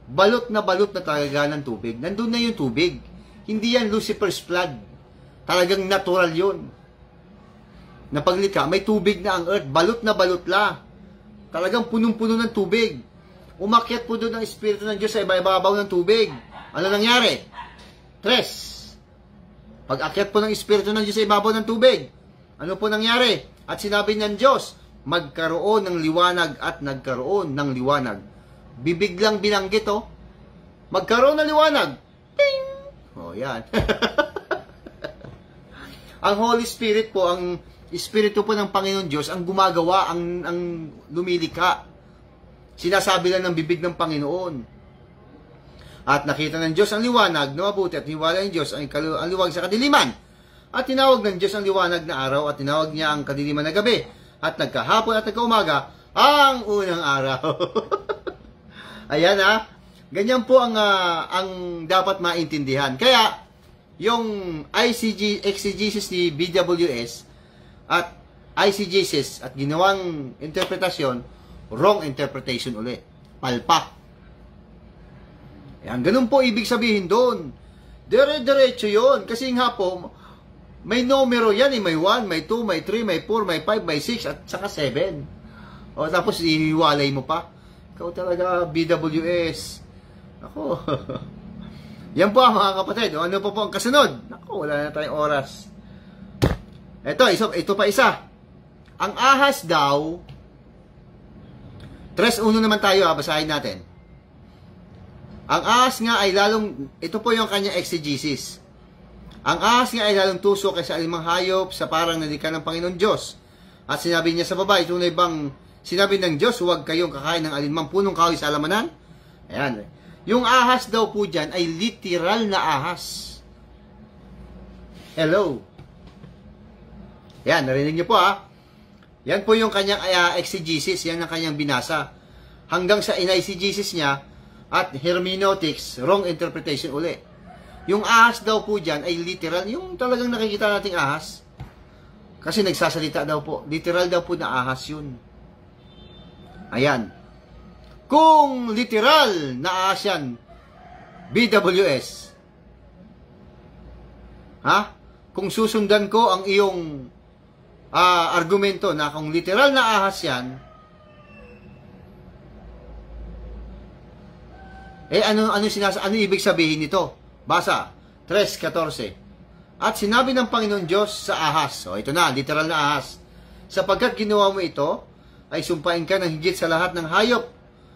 balot na talaga ng tubig. Nandun na yung tubig. Hindi yan Lucifer's flood. Talagang natural yun. Na paglikha, may tubig na ang earth. Balot na. Talagang punong-puno ng tubig. Umakyat po doon ang Espiritu ng Diyos sa ibabaw ng tubig. Ano nangyari? Tres. Pag-akyat po ng Espiritu ng Diyos sa ibabaw ng tubig, ano po nangyari? At sinabi ng Diyos, magkaroon ng liwanag at nagkaroon ng liwanag. Bibig lang binanggit, oh. Magkaroon ng liwanag. Ping! Oh, yan. Ang Holy Spirit po, ang Espiritu po ng Panginoon Diyos, ang gumagawa, ang lumilikha. Sinasabi lang ng bibig ng Panginoon. At nakita ng Diyos ang liwanag na mabuti at hiwala ng Diyos ang liwanag sa kadiliman. At tinawag ng Diyos ang liwanag na araw at tinawag niya ang kadiliman na gabi. At nagkahapon at nagkaumaga ang unang araw. Ayan ha. Ganyan po ang dapat maintindihan. Kaya, yung exegesis ni BWS at ICGSIS at ginawang interpretasyon, wrong interpretation ulit. Palpak. Yan, ganun po ibig sabihin doon. Dire-diretso yun. Kasi nga po, may numero yan eh. May 1, may 2, may 3, may 4, may 5, may 6, at saka 7. O tapos ihiwalay mo pa. Ikaw talaga, BWS. Ako. Yan po mga kapatid. O, ano po ang kasunod? Ako, wala na tayong oras. Ito pa isa. Ang ahas daw, 3:1 naman tayo, basahin natin. Ang ahas nga ay lalong, ito po yung kanyang exegesis. Ang ahas nga ay lalong tuso kaysa alimang hayop sa parang nalikha ng Panginoon Diyos. At sinabi niya sa babae, tunay bang sinabi ng Diyos, huwag kayong kakain ng alinmang punong kahoy sa alamanan? Ayan. Yung ahas daw po dyan ay literal na ahas. Hello. Yan, narinig niyo po ha. Yan po yung kanyang exegesis, yan ang kanyang binasa. Hanggang sa in-exegesis niya, at hermeneutics, wrong interpretation uli. Yung ahas daw po dyan ay literal, yung talagang nakikita nating ahas. Kasi nagsasalita daw po. Literal daw po na ahas yun. Ayan. Kung literal na ahas yan, BWS, ha? Kung susundan ko ang iyong argumento na kung literal na ahas yan, ano ibig sabihin nito? Basa, 3:14. At sinabi ng Panginoon Diyos sa ahas, o ito na, literal na ahas, sapagkat ginawa mo ito, ay sumpain ka ng higit sa lahat ng hayop,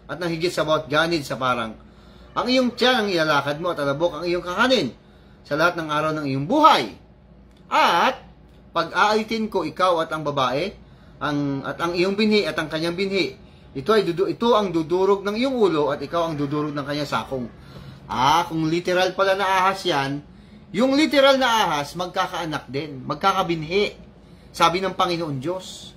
at ng higit sa bawat ganid sa parang. Ang iyong tiyan ang ilalakad mo, at alabok ang iyong kakanin, sa lahat ng araw ng iyong buhay. At, pag-aalitin ko ikaw at ang babae, at ang iyong binhi at ang kanyang binhi, ito ang dudurog ng iyong ulo, at ikaw ang dudurog ng kanyang sakong. Kung literal pala na ahas yan, yung literal na ahas, magkakaanak din, magkakabinhi, sabi ng Panginoon Diyos.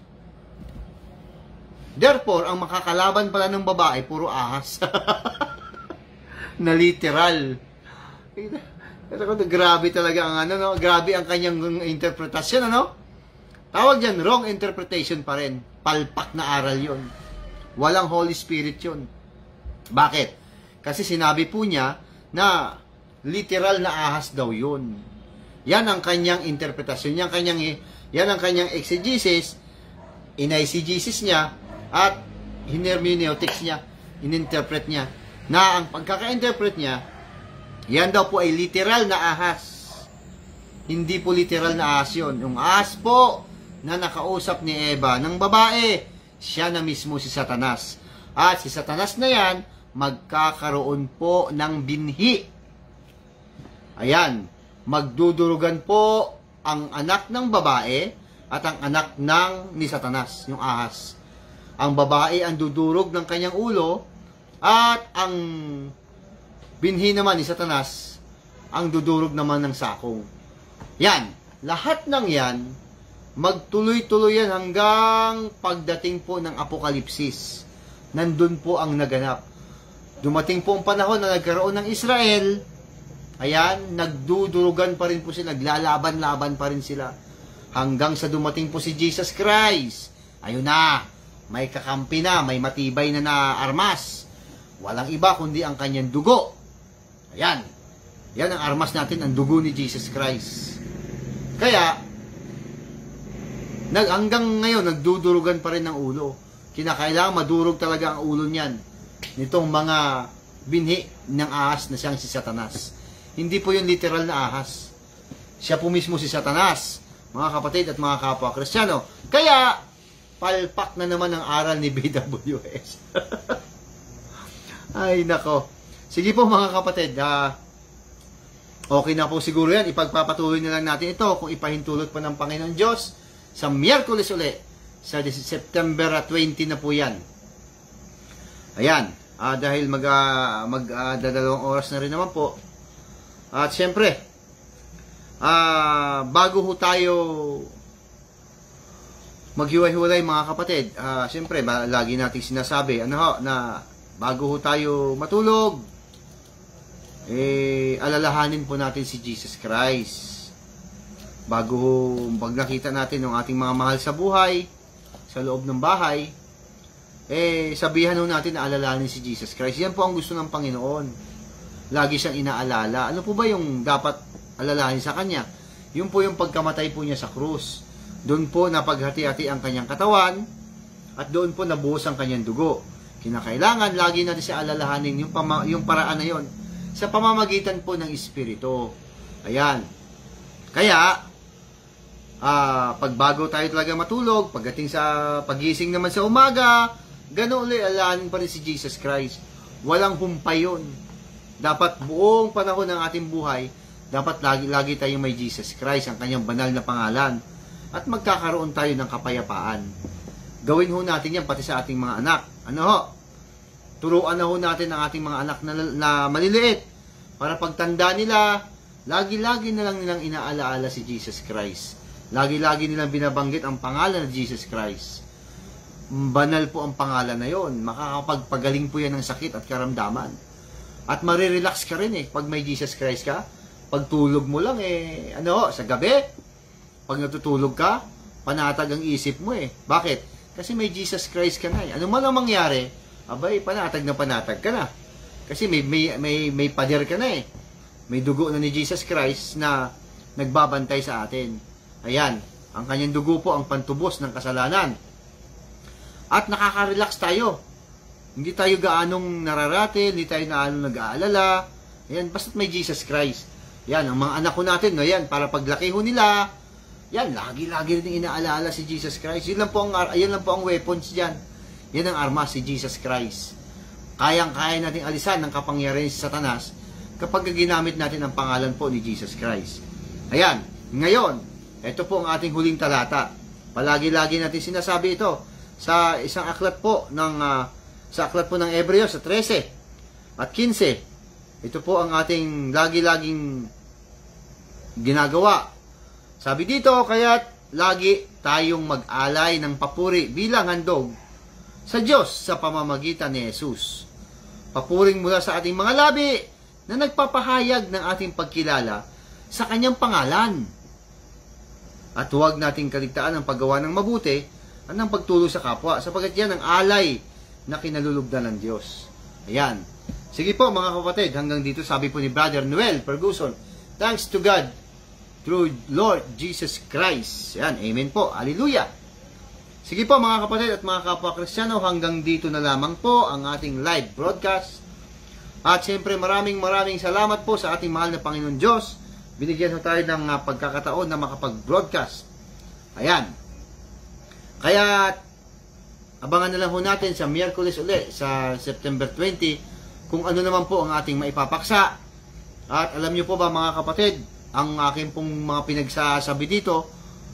Therefore, ang makakalaban pala ng babae, puro ahas. Na literal. Grabe talaga ang no? Grabe ang kanyang interpretasyon, ano? Tawag dyan, wrong interpretation pa rin. Palpak na aral yon. Walang Holy Spirit yon. Bakit? Kasi sinabi po niya na literal na ahas daw yun. Yan ang kanyang interpretasyon. Yan ang kanyang exegesis, in-eisegesis niya, at hermeneutics niya, ininterpret niya, na ang pagkaka-interpret niya, yan daw po ay literal na ahas. Hindi po literal na ahas yun. Yung ahas po na nakausap ni Eva ng babae, siya na mismo si Satanas. At si Satanas na yan, magkakaroon po ng binhi. Ayan, magdudurugan po ang anak ng babae at ang anak ni Satanas, yung ahas. Ang babae ang dudurog ng kanyang ulo at ang binhi naman ni Satanas ang dudurog naman ng sakong. Yan, lahat ng yan, magtuloy-tuloy yan hanggang pagdating po ng Apokalipsis. Nandun po ang naganap. Dumating po ang panahon na nagkaroon ng Israel. Ayan, nagdudurugan pa rin po sila, naglalaban-laban pa rin sila. Hanggang sa dumating po si Jesus Christ. Ayun na, may kakampi na, may matibay na armas. Walang iba kundi ang kanyang dugo. Ayan, yan ang armas natin, ang dugo ni Jesus Christ. Kaya, hanggang ngayon, nagdudurugan pa rin ng ulo. Kinakailangan madurog talaga ang ulo niyan. Nitong mga binhi ng ahas na siyang si Satanas. Hindi po yung literal na ahas. Siya po mismo si Satanas, mga kapatid at mga kapwa Kristiyano. Kaya, palpak na naman ang aral ni BWS. Ay, nako. Sige po mga kapatid, okay na po siguro yan. Ipagpapatuloy na lang natin ito kung ipahintulot pa ng Panginoon Diyos sa Miyerkules uli, sa September 20 na po yan. Ayan, dahil magdadalawang oras na rin naman po. At syempre, bago ho tayo maghiwa-hiwalay mga kapatid, syempre, lagi nating sinasabi, na bago ho tayo matulog, alalahanin po natin si Jesus Christ. Bago pag nakita natin ng ating mga mahal sa buhay, sa loob ng bahay, sabihan ho natin na alalahanin si Jesus Christ. Yan po ang gusto ng Panginoon. Lagi siyang inaalala. Ano po ba yung dapat alalahanin sa Kanya? Yun po yung pagkamatay po niya sa krus. Doon po napaghati-hati ang kanyang katawan, at doon po nabuhos ang kanyang dugo. Kinakailangan, lagi natin siya alalahanin yung paraan na yon sa pamamagitan po ng Espiritu. Ayan. Kaya, pagbago tayo talaga matulog, pagdating sa pagising naman sa umaga, ganoon ulit, alalahanin pa rin si Jesus Christ. Walang humpay yun. Dapat buong panahon ng ating buhay, dapat lagi tayong may Jesus Christ, ang kanyang banal na pangalan. At magkakaroon tayo ng kapayapaan. Gawin ho natin yan pati sa ating mga anak. Turuan na ho natin ang ating mga anak na maliliit. Para pagtanda nila, lagi-lagi na lang nilang inaalaala si Jesus Christ. Lagi-lagi nilang binabanggit ang pangalan ng Jesus Christ. Banal po ang pangalan na yon. Makakapagpagaling po yan ng sakit at karamdaman. At marirelax ka rin pag may Jesus Christ ka. Pagtulog mo lang sa gabi, pag natutulog ka, panatag ang isip mo Bakit? Kasi may Jesus Christ ka na Ano man ang mangyari, abay, panatag ka na. Kasi may pader ka na May dugo na ni Jesus Christ na nagbabantay sa atin. Ayan, ang kanyang dugo po ang pantubos ng kasalanan. At nakaka-relax tayo. Hindi tayo gaanong nararatil, hindi tayo gaanong nag-aalala. Ayan, basta't may Jesus Christ. Yan, ang mga anak ko natin, ngayon, para paglaki ho nila, yan, lagi-lagi rin inaalala si Jesus Christ. Yan lang po ang weapons dyan. Yan ang armas, si Jesus Christ. Kayang-kaya natin alisan ng kapangyarihan si Satanas kapag ginamit natin ang pangalan po ni Jesus Christ. Ayan, ngayon, ito po ang ating huling talata. Palagi-lagi natin sinasabi ito sa isang aklat po ng sa aklat po ng Hebreo sa 13 at 15. Ito po ang ating lagi-laging ginagawa. Sabi dito, kaya't lagi tayong mag-alay ng papuri bilang handog sa Diyos sa pamamagitan ni Jesus. Papuring mula sa ating mga labi na nagpapahayag ng ating pagkilala sa kanyang pangalan. At huwag nating kaligtaan ang paggawa ng mabuti at ng pagtulong sa kapwa, sapagkat yan ang alay na kinalulugdan ng Diyos. Ayan. Sige po mga kapatid, hanggang dito sabi po ni Brother Noel Ferguson, thanks to God through Lord Jesus Christ. Ayan, amen po. Hallelujah. Sige po mga kapatid at mga kapwa Kristiyano, hanggang dito na lamang po ang ating live broadcast. At siyempre maraming salamat po sa ating mahal na Panginoon Diyos. Binigyan ho tayo ng pagkakataon na makapag-broadcast. Ayan. Kaya abangan na lang ho natin sa Miyerkules uli sa September 20 kung ano naman po ang ating maipapaksa. At alam niyo po ba mga kapatid, ang aking pong mga pinagsasabi dito,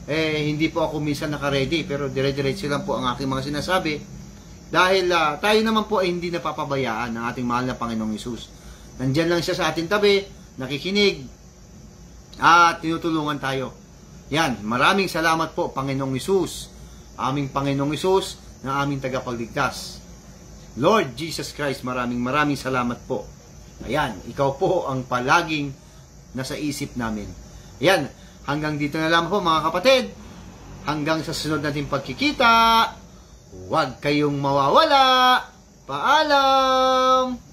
hindi po ako minsan naka-ready, pero dire-diretso lang po ang aking mga sinasabi. Dahil tayo naman po ay hindi napapabayaan ng ating mahal na Panginoong Hesus. Nandyan lang siya sa ating tabi, nakikinig, at tinutulungan tayo. Yan, maraming salamat po Panginoong Hesus, aming Panginoong Hesus na aming tagapagligtas. Lord Jesus Christ, maraming salamat po. Ayan, ikaw po ang palaging nasa isip namin. Ayan, hanggang dito na lang po mga kapatid. Hanggang sa sunod nating pagkikita, huwag kayong mawawala. Paalam!